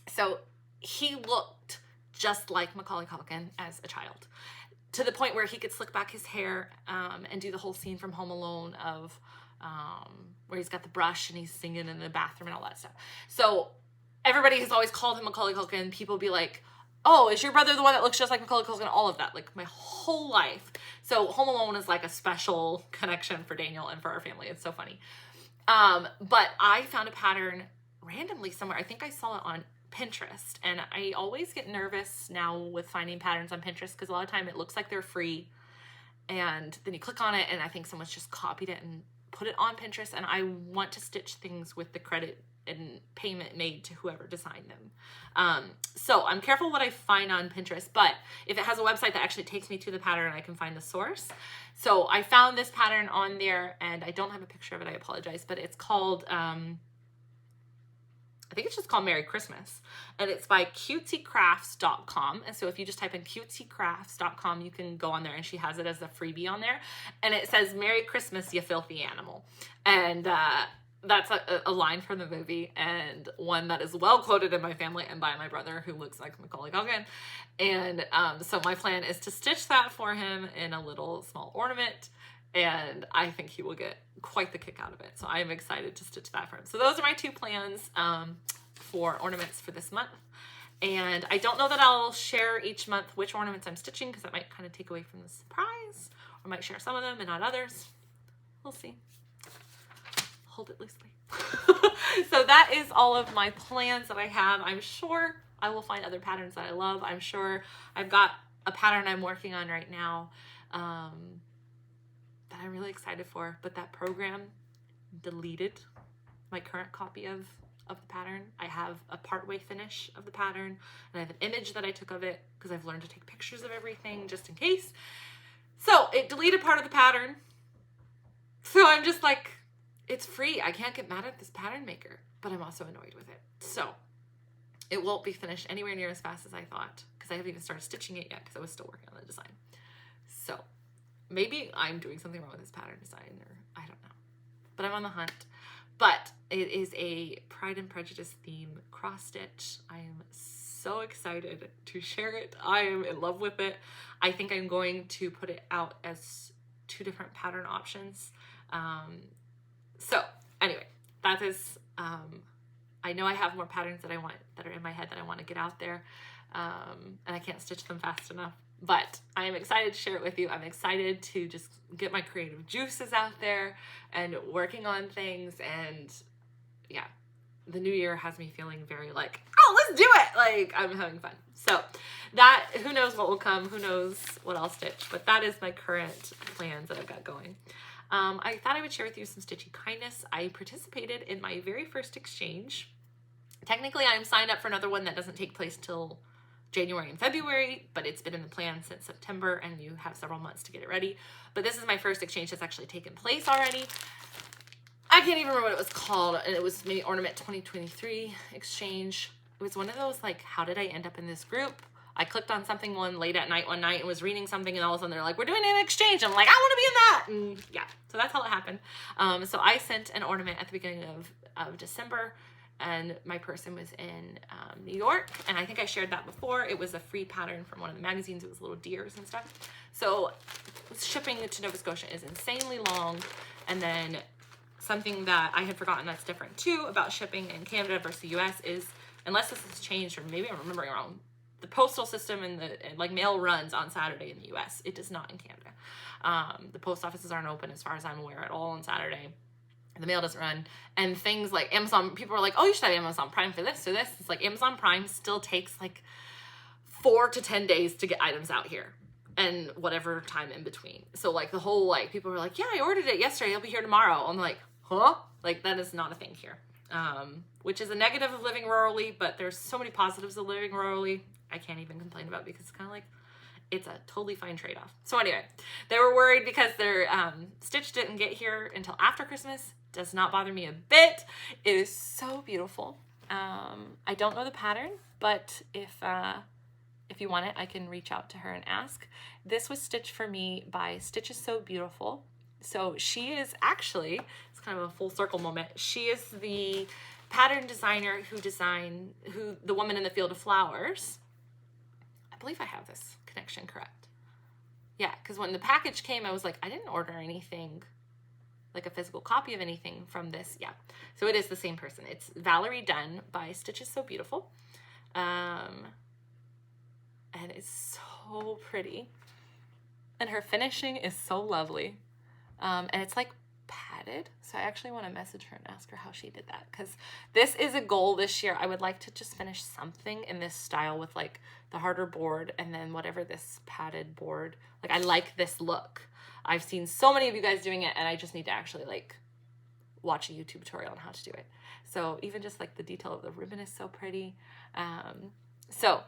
So he looked just like Macaulay Culkin as a child, to the point where he could slick back his hair and do the whole scene from Home Alone of where he's got the brush and he's singing in the bathroom and all that stuff. So everybody has always called him Macaulay Culkin. People be like, oh, is your brother the one that looks just like Macaulay Culkin? All of that, like my whole life. So Home Alone is like a special connection for Daniel and for our family. It's so funny. But I found a pattern randomly somewhere. I think I saw it on Pinterest, and I always get nervous now with finding patterns on Pinterest because a lot of time it looks like they're free, and then you click on it and I think someone's just copied it and put it on Pinterest, and I want to stitch things with the credit and payment made to whoever designed them. So I'm careful what I find on Pinterest, but if it has a website that actually takes me to the pattern, I can find the source. So I found this pattern on there, and I don't have a picture of it, I apologize, but it's called, I think it's just called Merry Christmas, and it's by cutesy-crafts.com. And so if you just type in cutesy-crafts.com, you can go on there, and she has it as a freebie on there. And it says, Merry Christmas, you filthy animal. And that's a line from the movie, and one that is well quoted in my family and by my brother, who looks like Macaulay Culkin. And so my plan is to stitch that for him in a little small ornament, and I think he will get quite the kick out of it. So I am excited to stitch that for him. So those are my two plans for ornaments for this month. And I don't know that I'll share each month which ornaments I'm stitching, because that might kind of take away from the surprise. Or I might share some of them and not others. We'll see. Hold it loosely. So that is all of my plans that I have. I'm sure I will find other patterns that I love. I'm sure I've got a pattern I'm working on right now that I'm really excited for, but that program deleted my current copy of the pattern. I have a partway finish of the pattern, and I have an image that I took of it because I've learned to take pictures of everything just in case. So it deleted part of the pattern. So I'm just like, it's free. I can't get mad at this pattern maker, but I'm also annoyed with it. So it won't be finished anywhere near as fast as I thought, because I haven't even started stitching it yet because I was still working on the design. So maybe I'm doing something wrong with this pattern design, or I don't know, but I'm on the hunt. But it is a Pride and Prejudice theme cross stitch. I am so excited to share it. I am in love with it. I think I'm going to put it out as 2 different pattern options. So anyway, that is, I know I have more patterns that are in my head that I want to get out there. And I can't stitch them fast enough, but I am excited to share it with you. I'm excited to just get my creative juices out there and working on things. And yeah, the new year has me feeling very like, oh, let's do it. Like, I'm having fun. So that, who knows what will come, who knows what I'll stitch, but that is my current plans that I've got going. I thought I would share with you some stitchy kindness. I participated in my very first exchange. Technically, I'm signed up for another one that doesn't take place till January and February, but it's been in the plan since September, and you have several months to get it ready. But this is my first exchange that's actually taken place already. I can't even remember what it was called, and it was maybe Ornament 2023 exchange. It was one of those, like, how did I end up in this group? I clicked on something late at night one night and was reading something, and all of a sudden they're like, we're doing an exchange. I'm like, I want to be in that. And yeah, so that's how it happened. So I sent an ornament at the beginning of December, and my person was in New York. And I think I shared that before. It was a free pattern from one of the magazines. It was little deers and stuff. So shipping to Nova Scotia is insanely long. And then something that I had forgotten that's different too about shipping in Canada versus the US is, unless this has changed, or maybe I'm remembering wrong, the postal system and the mail runs on Saturday in the US. It does not in Canada. The post offices aren't open as far as I'm aware at all on Saturday. The mail doesn't run. And things like Amazon, people are like, oh, you should have Amazon Prime for this or this. It's like Amazon Prime still takes like 4 to 10 days to get items out here. and whatever time in between. So like the whole, like, people were like, yeah, I ordered it yesterday, it'll be here tomorrow. I'm like, huh? Like, that is not a thing here. Which is a negative of living rurally, but there's so many positives of living rurally, I can't even complain about, because it's kind of like, it's a totally fine trade-off. So anyway, they were worried because their stitch didn't get here until after Christmas. Does not bother me a bit. It is so beautiful. I don't know the pattern, but if you want it, I can reach out to her and ask. This was stitched for me by Stitch is So Beautiful. So she is actually, it's kind of a full circle moment. She is the pattern designer who the Woman in the Field of Flowers. I believe I have this connection correct. Yeah, because when the package came, I was like, I didn't order anything, like a physical copy of anything from this. Yeah, so it is the same person. It's Valerie Dunn by Stitch is So Beautiful. And it's so pretty. And her finishing is so lovely. And it's like padded. So I actually want to message her and ask her how she did that, because this is a goal this year. I would like to just finish something in this style with like the harder board and then whatever this padded board. Like, I like this look. I've seen so many of you guys doing it, and I just need to actually like watch a YouTube tutorial on how to do it. So even just like the detail of the ribbon is so pretty. So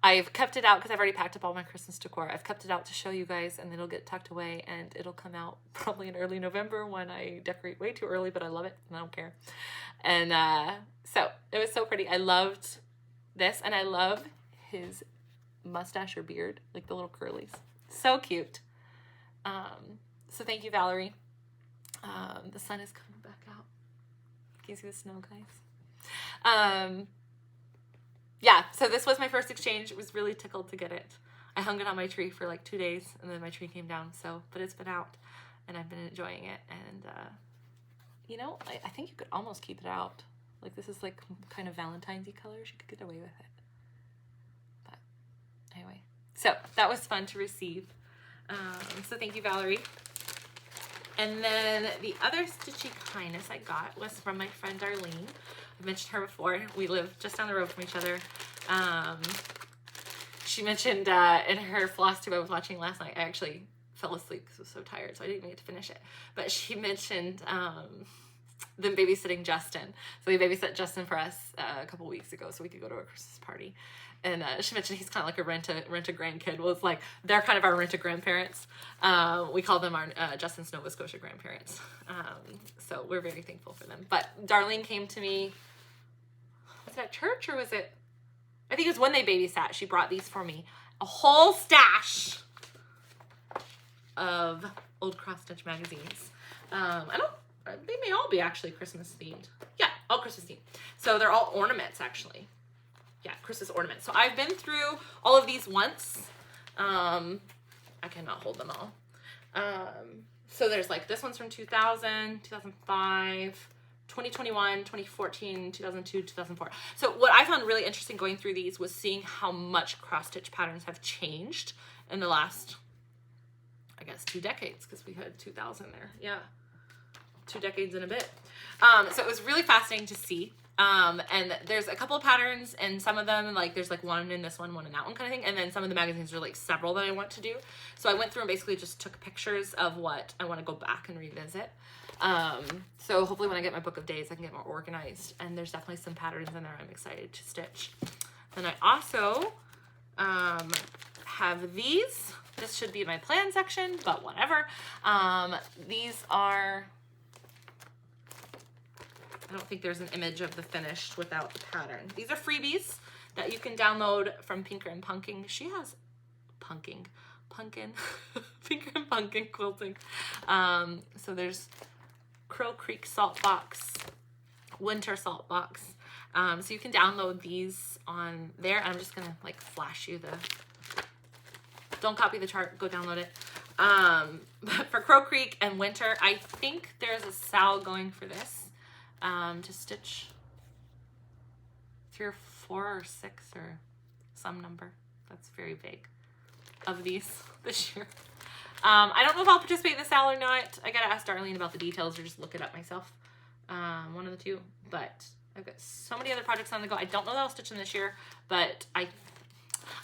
I've kept it out because I've already packed up all my Christmas decor. I've kept it out to show you guys, and it'll get tucked away, and it'll come out probably in early November when I decorate way too early, but I love it and I don't care. And so it was so pretty. I loved this, and I love his mustache or beard, like the little curlies. So cute. So thank you, Valerie. The sun is coming back out. Can you see the snow, guys? Yeah, so this was my first exchange. It was really tickled to get it. I hung it on my tree for like 2 days, and then my tree came down. So, but it's been out, and I've been enjoying it. And, you know, I think you could almost keep it out. Like, this is like kind of Valentine's-y colors. You could get away with it. But anyway, so that was fun to receive. So thank you, Valerie. And then the other stitchy kindness I got was from my friend Darlene. I mentioned her before. We live just down the road from each other. She mentioned in her Flosstube I was watching last night, I actually fell asleep because I was so tired, so I didn't even get to finish it. But she mentioned them babysitting Justin. So they babysat Justin for us a couple weeks ago so we could go to a Christmas party. And she mentioned he's kind of like a rent a grandkid. Well, it's like they're kind of our rent a grandparents. We call them our Justin's Nova Scotia grandparents. So we're very thankful for them. But Darlene came to me. Was it at church or was it? I think it was when they babysat. She brought these for me. A whole stash of old cross stitch magazines. They may all be actually Christmas themed. Yeah, all Christmas themed. So they're all ornaments actually. Yeah, Christmas ornaments. So I've been through all of these once. I cannot hold them all. So there's like, this one's from 2000, 2005, 2021, 2014, 2002, 2004. So what I found really interesting going through these was seeing how much cross-stitch patterns have changed in the last, I guess, 2 decades, because we had 2000 there. Yeah, 2 decades and a bit. So it was really fascinating to see. And there's a couple of patterns, and some of them, like, there's like one in this one in that one kind of thing. And then some of the magazines are like several that I want to do. So I went through and basically just took pictures of what I want to go back and revisit. So hopefully when I get my book of days, I can get more organized. And there's definitely some patterns in there I'm excited to stitch. Then I also, have these. This should be my plan section, but whatever. These are, I don't think there's an image of the finished without the pattern. These are freebies that you can download from Pinker and Punkin. She has Pinker and Punkin quilting. So there's Crow Creek Salt Box, Winter Salt Box. So you can download these on there. I'm just gonna like flash you don't copy the chart, go download it. But for Crow Creek and Winter, I think there's a sale going for this. To stitch 3 or 4 or 6 or some number. That's very vague of these this year. I don't know if I'll participate in the sale or not. I gotta ask Darlene about the details or just look it up myself. One of the two. But I've got so many other projects on the go. I don't know that I'll stitch them this year, but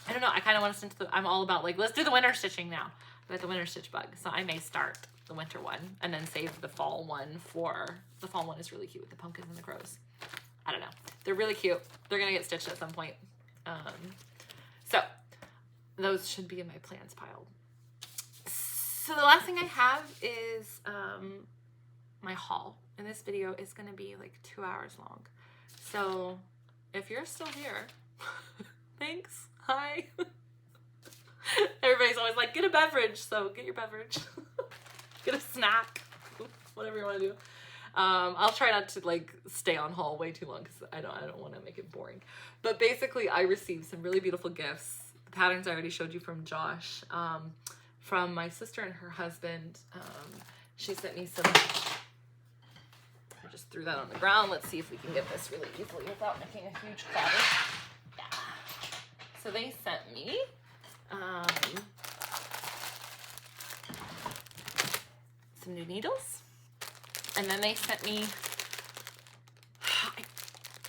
I don't know, I kind of want to stitch I'm all about like, let's do the winter stitching now. I got the winter stitch bug, so I may start the winter one and then save the fall one for, the fall one is really cute with the pumpkins and the crows. I don't know. They're really cute. They're going to get stitched at some point. So those should be in my plans pile. So the last thing I have is my haul. And this video is going to be like 2 hours long. So if you're still here, thanks. Hi. Everybody's always like, get a beverage. So get your beverage. Get a snack. Whatever you want to do. I'll try not to like stay on haul way too long because I don't want to make it boring. But basically I received some really beautiful gifts. The patterns I already showed you from Josh. From my sister and her husband. She sent me some, I just threw that on the ground. Let's see if we can get this really easily without making a huge clatter. Yeah. So they sent me some new needles. And then they sent me, I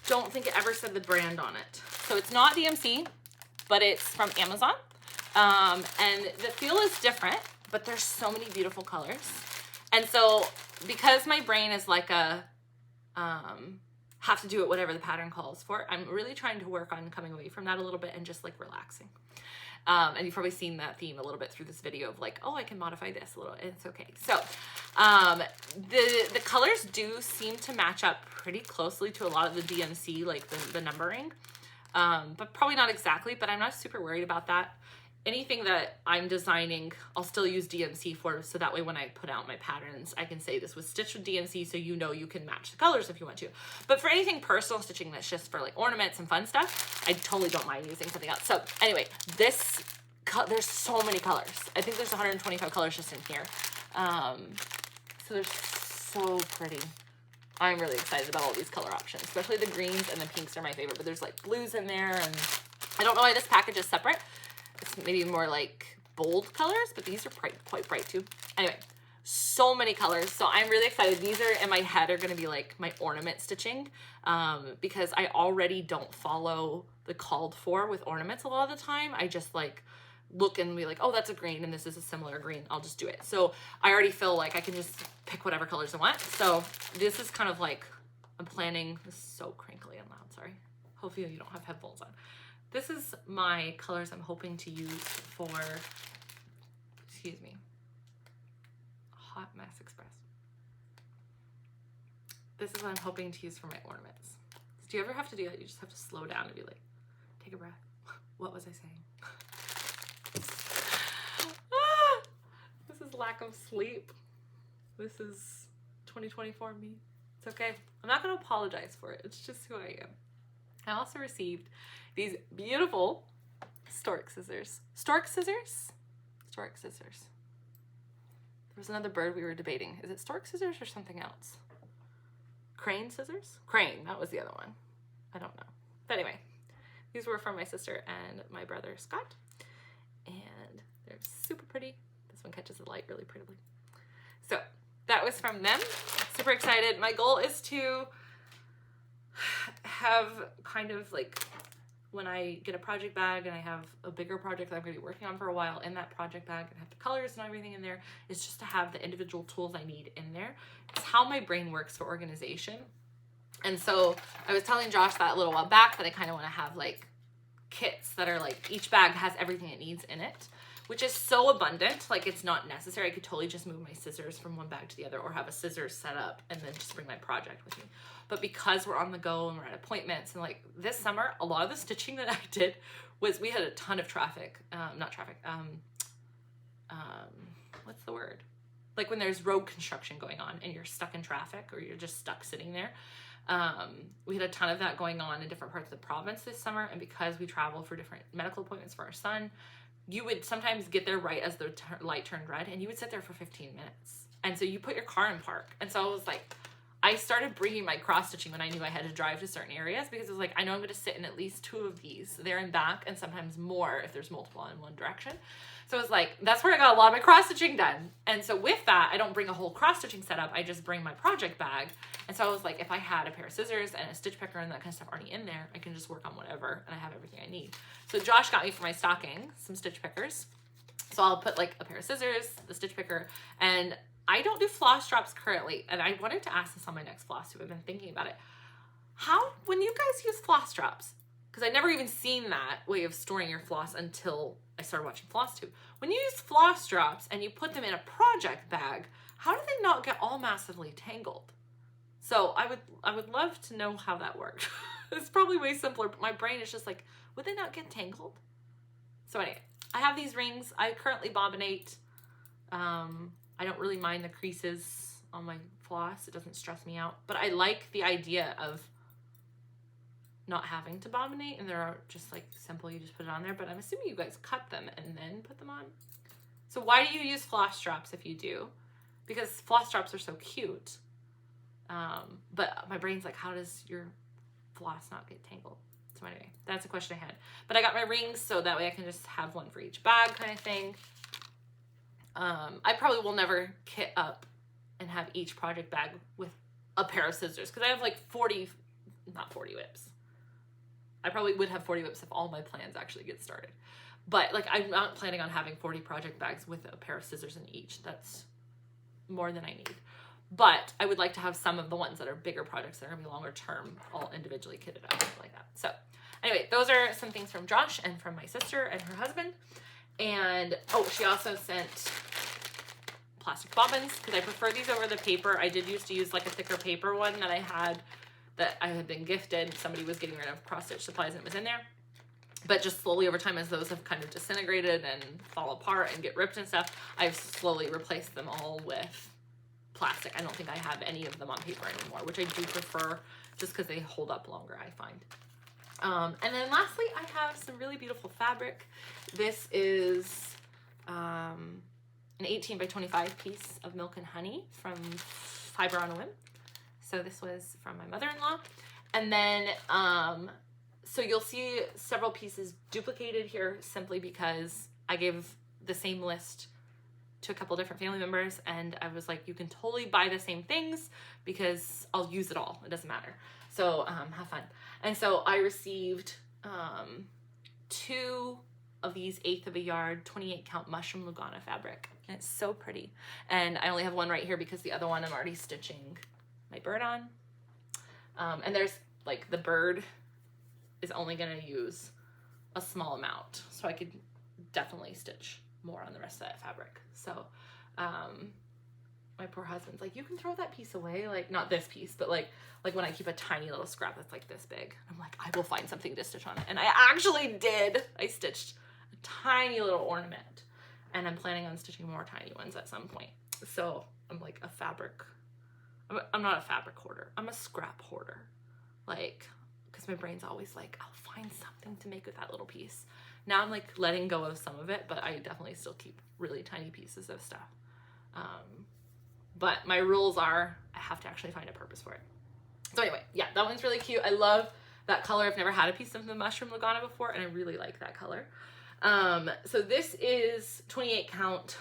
don't think it ever said the brand on it. So it's not DMC, but it's from Amazon. And the feel is different, but there's so many beautiful colors. And so because my brain is like a, have to do it whatever the pattern calls for, I'm really trying to work on coming away from that a little bit and just like relaxing. And you've probably seen that theme a little bit through this video of like, oh, I can modify this a little, and it's okay. So the colors do seem to match up pretty closely to a lot of the DMC, like the numbering, but probably not exactly, but I'm not super worried about that. Anything that I'm designing, I'll still use DMC for, so that way when I put out my patterns, I can say this was stitched with DMC, so you know you can match the colors if you want to. But for anything personal stitching that's just for like ornaments and fun stuff, I totally don't mind using something else. So anyway, there's so many colors. I think there's 125 colors just in here. So they're so pretty. I'm really excited about all these color options, especially the greens and the pinks are my favorite, but there's like blues in there, and I don't know why this package is separate. It's maybe more like bold colors, but these are quite bright too. Anyway, so many colors. So I'm really excited. These are in my head are going to be like my ornament stitching, because I already don't follow the called for with ornaments a lot of the time. I just like look and be like, oh, that's a green and this is a similar green. I'll just do it. So I already feel like I can just pick whatever colors I want. So this is kind of like, I'm planning, this is so crinkly and loud, sorry. Hopefully you don't have headphones on. This is my colors I'm hoping to use for, excuse me, Hot Mess Express. This is what I'm hoping to use for my ornaments. Do you ever have to do that? You just have to slow down and be like, take a breath. What was I saying? This is lack of sleep. This is 2024 me. It's okay. I'm not going to apologize for it. It's just who I am. I also received these beautiful stork scissors. Stork scissors? Stork scissors. There was another bird we were debating. Is it stork scissors or something else? Crane scissors? Crane, that was the other one. I don't know. But anyway, these were from my sister and my brother, Scott. And they're super pretty. This one catches the light really prettily. So that was from them. Super excited. My goal is to have kind of like, when I get a project bag and I have a bigger project that I'm going to be working on for a while, in that project bag and have the colors and everything in there, is just to have the individual tools I need in there. It's how my brain works for organization. And so I was telling Josh that a little while back that I kind of want to have like kits that are like, each bag has everything it needs in it, which is so abundant. Like, it's not necessary. I could totally just move my scissors from one bag to the other, or have a scissors set up and then just bring my project with me. But because we're on the go and we're at appointments, and like this summer, a lot of the stitching that I did was, we had a ton of traffic, what's the word? Like when there's road construction going on and you're stuck in traffic, or you're just stuck sitting there. We had a ton of that going on in different parts of the province this summer. And because we travel for different medical appointments for our son, you would sometimes get there right as the light turned red, and you would sit there for 15 minutes. And so you put your car in park. And so I was like, I started bringing my cross stitching when I knew I had to drive to certain areas, because it was like, I know I'm going to sit in at least 2 of these there and back, and sometimes more if there's multiple in one direction. So it was like, that's where I got a lot of my cross stitching done. And so with that, I don't bring a whole cross stitching setup. I just bring my project bag. And so I was like, if I had a pair of scissors and a stitch picker and that kind of stuff already in there, I can just work on whatever, and I have everything I need. So Josh got me for my stocking some stitch pickers. So I'll put like a pair of scissors, the stitch picker, and I don't do floss drops currently. And I wanted to ask this on my next floss tube. I've been thinking about it. How, when you guys use floss drops, because I never even seen that way of storing your floss until I started watching Flosstube. When you use floss drops and you put them in a project bag, how do they not get all massively tangled? So I would love to know how that worked. It's probably way simpler, but my brain is just like, would they not get tangled? So anyway, I have these rings. I currently bobbinate. I don't really mind the creases on my floss. It doesn't stress me out, but I like the idea of not having to bobbinate, and they're just like simple, you just put it on there, but I'm assuming you guys cut them and then put them on. So why do you use floss drops if you do? Because floss drops are so cute. But my brain's like, how does your floss not get tangled? So anyway, that's a question I had. But I got my rings so that way I can just have one for each bag kind of thing. I probably will never kit up and have each project bag with a pair of scissors, because I have like 40, not 40 whips. I probably would have 40 whips if all my plans actually get started. But like, I'm not planning on having 40 project bags with a pair of scissors in each. That's more than I need. But I would like to have some of the ones that are bigger projects that are gonna be longer term, all individually kitted out like that. So anyway, those are some things from Josh and from my sister and her husband. And oh, she also sent plastic bobbins, because I prefer these over the paper. I did used to use like a thicker paper one that I had been gifted. Somebody was getting rid of cross stitch supplies and it was in there. But just slowly over time, as those have kind of disintegrated and fall apart and get ripped and stuff, I've slowly replaced them all with plastic. I don't think I have any of them on paper anymore, which I do prefer just because they hold up longer, I find. And then lastly, I have some really beautiful fabric. This is an 18 by 25 piece of Milk and Honey from Fiber on a Whim. So this was from my mother-in-law. And then, so you'll see several pieces duplicated here simply because I gave the same list to a couple different family members, and I was like, you can totally buy the same things because I'll use it all. It doesn't matter. So have fun. And so I received 2 of these 1/8 of a yard 28 count mushroom Lugana fabric, and it's so pretty. And I only have one right here because the other one I'm already stitching my bird on. And there's like, the bird is only gonna use a small amount, so I could definitely stitch more on the rest of that fabric. So my poor husband's like, you can throw that piece away, like not this piece, but like when I keep a tiny little scrap that's like this big, I'm like, I will find something to stitch on it. And I actually did. I stitched a tiny little ornament, and I'm planning on stitching more tiny ones at some point. So I'm like a fabric, I'm not a fabric hoarder, I'm a scrap hoarder. Like, because my brain's always like, I'll find something to make with that little piece. Now I'm like letting go of some of it, but I definitely still keep really tiny pieces of stuff. But my rules are, I have to actually find a purpose for it. So anyway, yeah, that one's really cute. I love that color. I've never had a piece of the mushroom Lugana before, and I really like that color. So this is 28 count.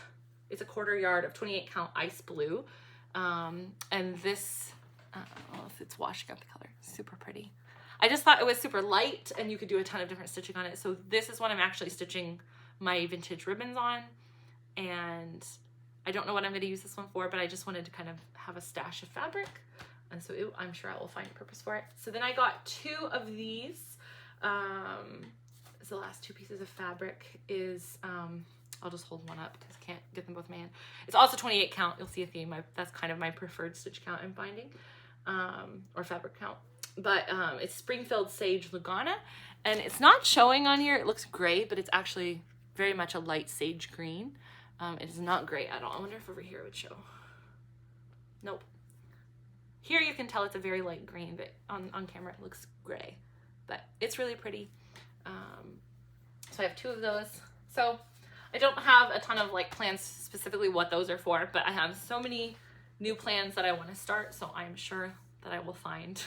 It's a 1/4 yard of 28 count ice blue. And this, I don't know if it's washing up the color. Super pretty. I just thought it was super light, and you could do a ton of different stitching on it. So this is what I'm actually stitching my vintage ribbons on. And I don't know what I'm going to use this one for, but I just wanted to kind of have a stash of fabric. And so I'm sure I will find a purpose for it. So then I got 2 of these. So the last 2 pieces of fabric is, I'll just hold one up because I can't get them both in my hand. It's also 28 count. You'll see a theme. That's kind of my preferred stitch count I'm finding, or fabric count. But it's Springfield Sage Lugana, and it's not showing on here. It looks gray, but it's actually very much a light sage green. It is not gray at all. I wonder if over here it would show. Nope. Here you can tell it's a very light green, but on camera it looks gray. But it's really pretty. So I have 2 of those. So I don't have a ton of like plans specifically what those are for, but I have so many new plans that I want to start, so I'm sure that I will find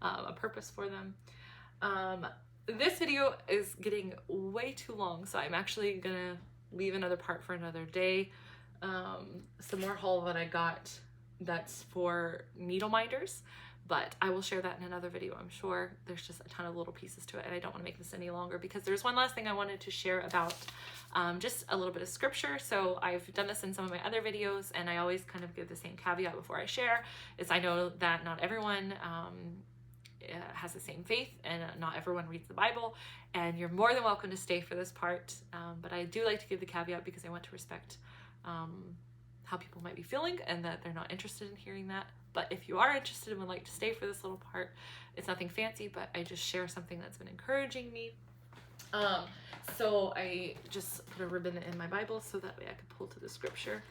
a purpose for them. This video is getting way too long, so I'm actually gonna leave another part for another day. Some more haul that I got that's for needle minders, but I will share that in another video. I'm sure there's just a ton of little pieces to it, and I don't want to make this any longer because there's one last thing I wanted to share about just a little bit of scripture. So I've done this in some of my other videos, and I always kind of give the same caveat before I share, is I know that not everyone has the same faith, and not everyone reads the Bible, and you're more than welcome to stay for this part, but I do like to give the caveat because I want to respect how people might be feeling and that they're not interested in hearing that. But if you are interested and would like to stay for this little part, it's nothing fancy, but I just share something that's been encouraging me. So I just put a ribbon in my Bible so that way I could pull to the scripture.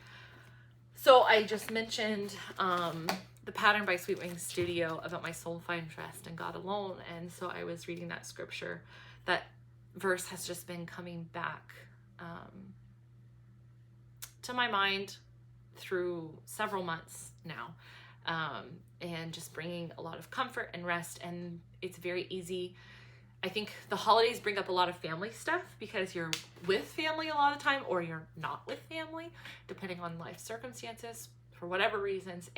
So I just mentioned the pattern by Sweet Wings Studio about my soul finds rest in God alone. And so I was reading that scripture. That verse has just been coming back to my mind through several months now, and just bringing a lot of comfort and rest. And it's very easy. I think the holidays bring up a lot of family stuff because you're with family a lot of the time, or you're not with family, depending on life circumstances for whatever reasons.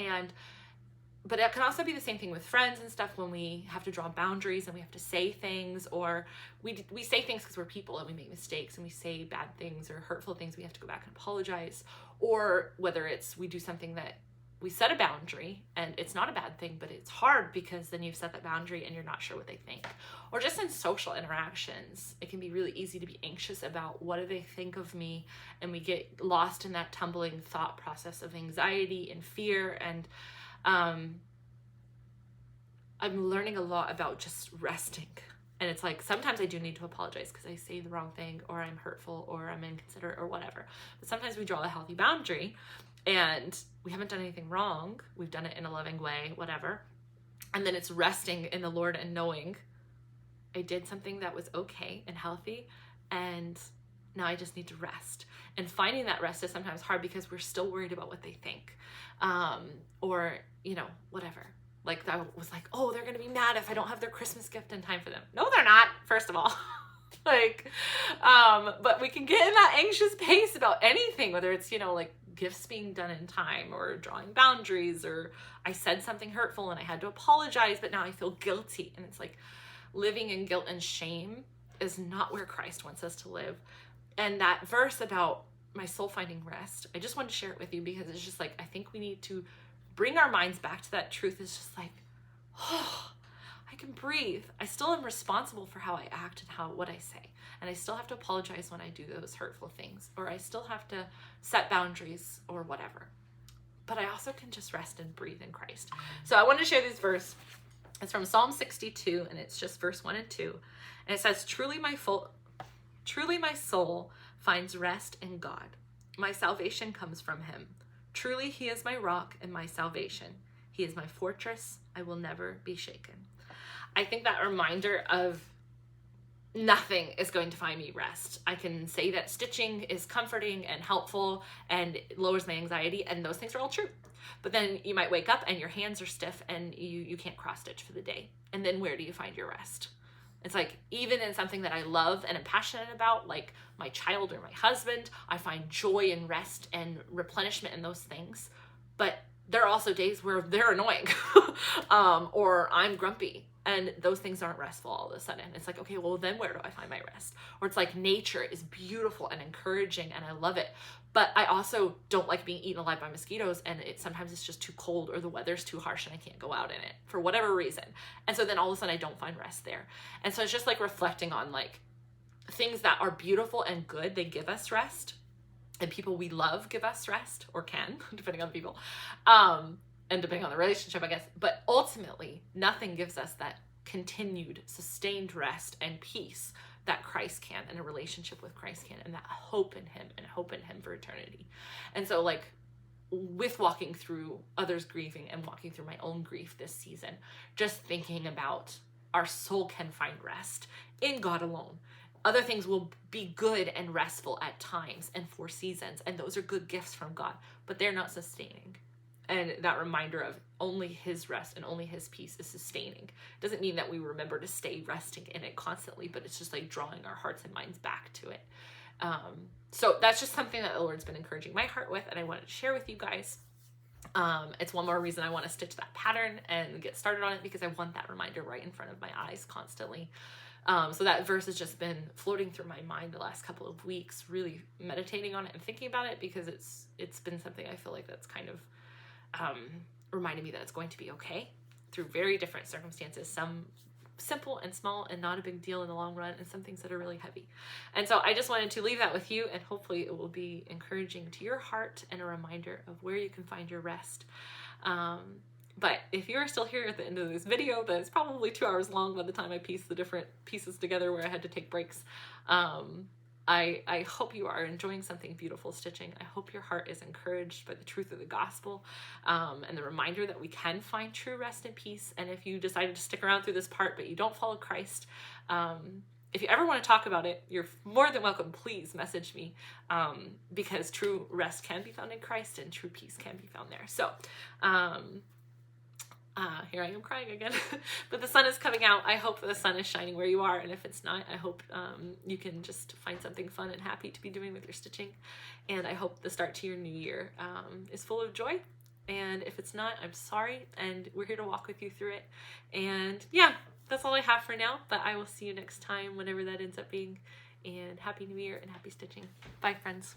But it can also be the same thing with friends and stuff when we have to draw boundaries and we have to say things, or we say things because we're people and we make mistakes and we say bad things or hurtful things. We have to go back and apologize, or whether it's we do something that we set a boundary and it's not a bad thing, but it's hard because then you've set that boundary and you're not sure what they think. Or just in social interactions, it can be really easy to be anxious about what do they think of me, and we get lost in that tumbling thought process of anxiety and fear. And I'm learning a lot about just resting. And it's like, sometimes I do need to apologize because I say the wrong thing, or I'm hurtful, or I'm inconsiderate, or whatever. But sometimes we draw a healthy boundary and we haven't done anything wrong. We've done it in a loving way, whatever. And then it's resting in the Lord and knowing I did something that was okay and healthy, and now I just need to rest. And finding that rest is sometimes hard because we're still worried about what they think, or, whatever. Like, I was like, oh, they're going to be mad if I don't have their Christmas gift in time for them. No, they're not, first of all. But we can get in that anxious pace about anything, whether it's, like gifts being done in time, or drawing boundaries, or I said something hurtful and I had to apologize, but now I feel guilty. And it's like, living in guilt and shame is not where Christ wants us to live. And that verse about my soul finding rest, I just wanted to share it with you because it's just like, I think we need to bring our minds back to that truth. It's just like, oh, I can breathe. I still am responsible for how I act and what I say. And I still have to apologize when I do those hurtful things, or I still have to set boundaries or whatever. But I also can just rest and breathe in Christ. So I wanted to share this verse. It's from Psalm 62, and it's just verse 1 and 2. And it says, Truly my soul finds rest in God. My salvation comes from him. Truly he is my rock and my salvation. He is my fortress. I will never be shaken. I think that reminder of nothing is going to find me rest. I can say that stitching is comforting and helpful and it lowers my anxiety, and those things are all true. But then you might wake up and your hands are stiff and you can't cross stitch for the day. And then where do you find your rest? It's like, even in something that I love and am passionate about, like my child or my husband, I find joy and rest and replenishment in those things. But there are also days where they're annoying or I'm grumpy, and those things aren't restful all of a sudden. It's like, okay, well then where do I find my rest? Or it's like, nature is beautiful and encouraging and I love it, but I also don't like being eaten alive by mosquitoes, and sometimes it's just too cold or the weather's too harsh and I can't go out in it for whatever reason. And so then all of a sudden I don't find rest there. And so it's just like reflecting on like things that are beautiful and good, they give us rest. And people we love give us rest, or can, depending on the people, and depending on the relationship, I guess. But ultimately, nothing gives us that continued, sustained rest and peace that Christ can, and a relationship with Christ can, and that hope in him, and hope in him for eternity. And so, like, with walking through others' grieving and walking through my own grief this season, just thinking about our soul can find rest in God alone. Other things will be good and restful at times and for seasons, and those are good gifts from God, but they're not sustaining. And that reminder of only his rest and only his peace is sustaining. Doesn't mean that we remember to stay resting in it constantly, but it's just like drawing our hearts and minds back to it. So that's just something that the Lord's been encouraging my heart with, and I wanted to share with you guys. It's one more reason I want to stitch that pattern and get started on it, because I want that reminder right in front of my eyes constantly. So that verse has just been floating through my mind the last couple of weeks, really meditating on it and thinking about it, because it's been something I feel like that's kind of reminded me that it's going to be okay through very different circumstances, some simple and small and not a big deal in the long run, and some things that are really heavy. And so I just wanted to leave that with you, and hopefully it will be encouraging to your heart and a reminder of where you can find your rest. But if you're still here at the end of this video, then it's probably 2 hours long by the time I piece the different pieces together where I had to take breaks. I hope you are enjoying something beautiful stitching. I hope your heart is encouraged by the truth of the gospel, and the reminder that we can find true rest and peace. And if you decided to stick around through this part but you don't follow Christ, if you ever want to talk about it, you're more than welcome. Please message me, because true rest can be found in Christ and true peace can be found there. So here I am crying again, but the sun is coming out. I hope the sun is shining where you are, and if it's not, I hope you can just find something fun and happy to be doing with your stitching. And I hope the start to your new year is full of joy. And if it's not, I'm sorry, and we're here to walk with you through it. And yeah, that's all I have for now, but I will see you next time, whenever that ends up being. And Happy New Year and happy stitching. Bye, friends.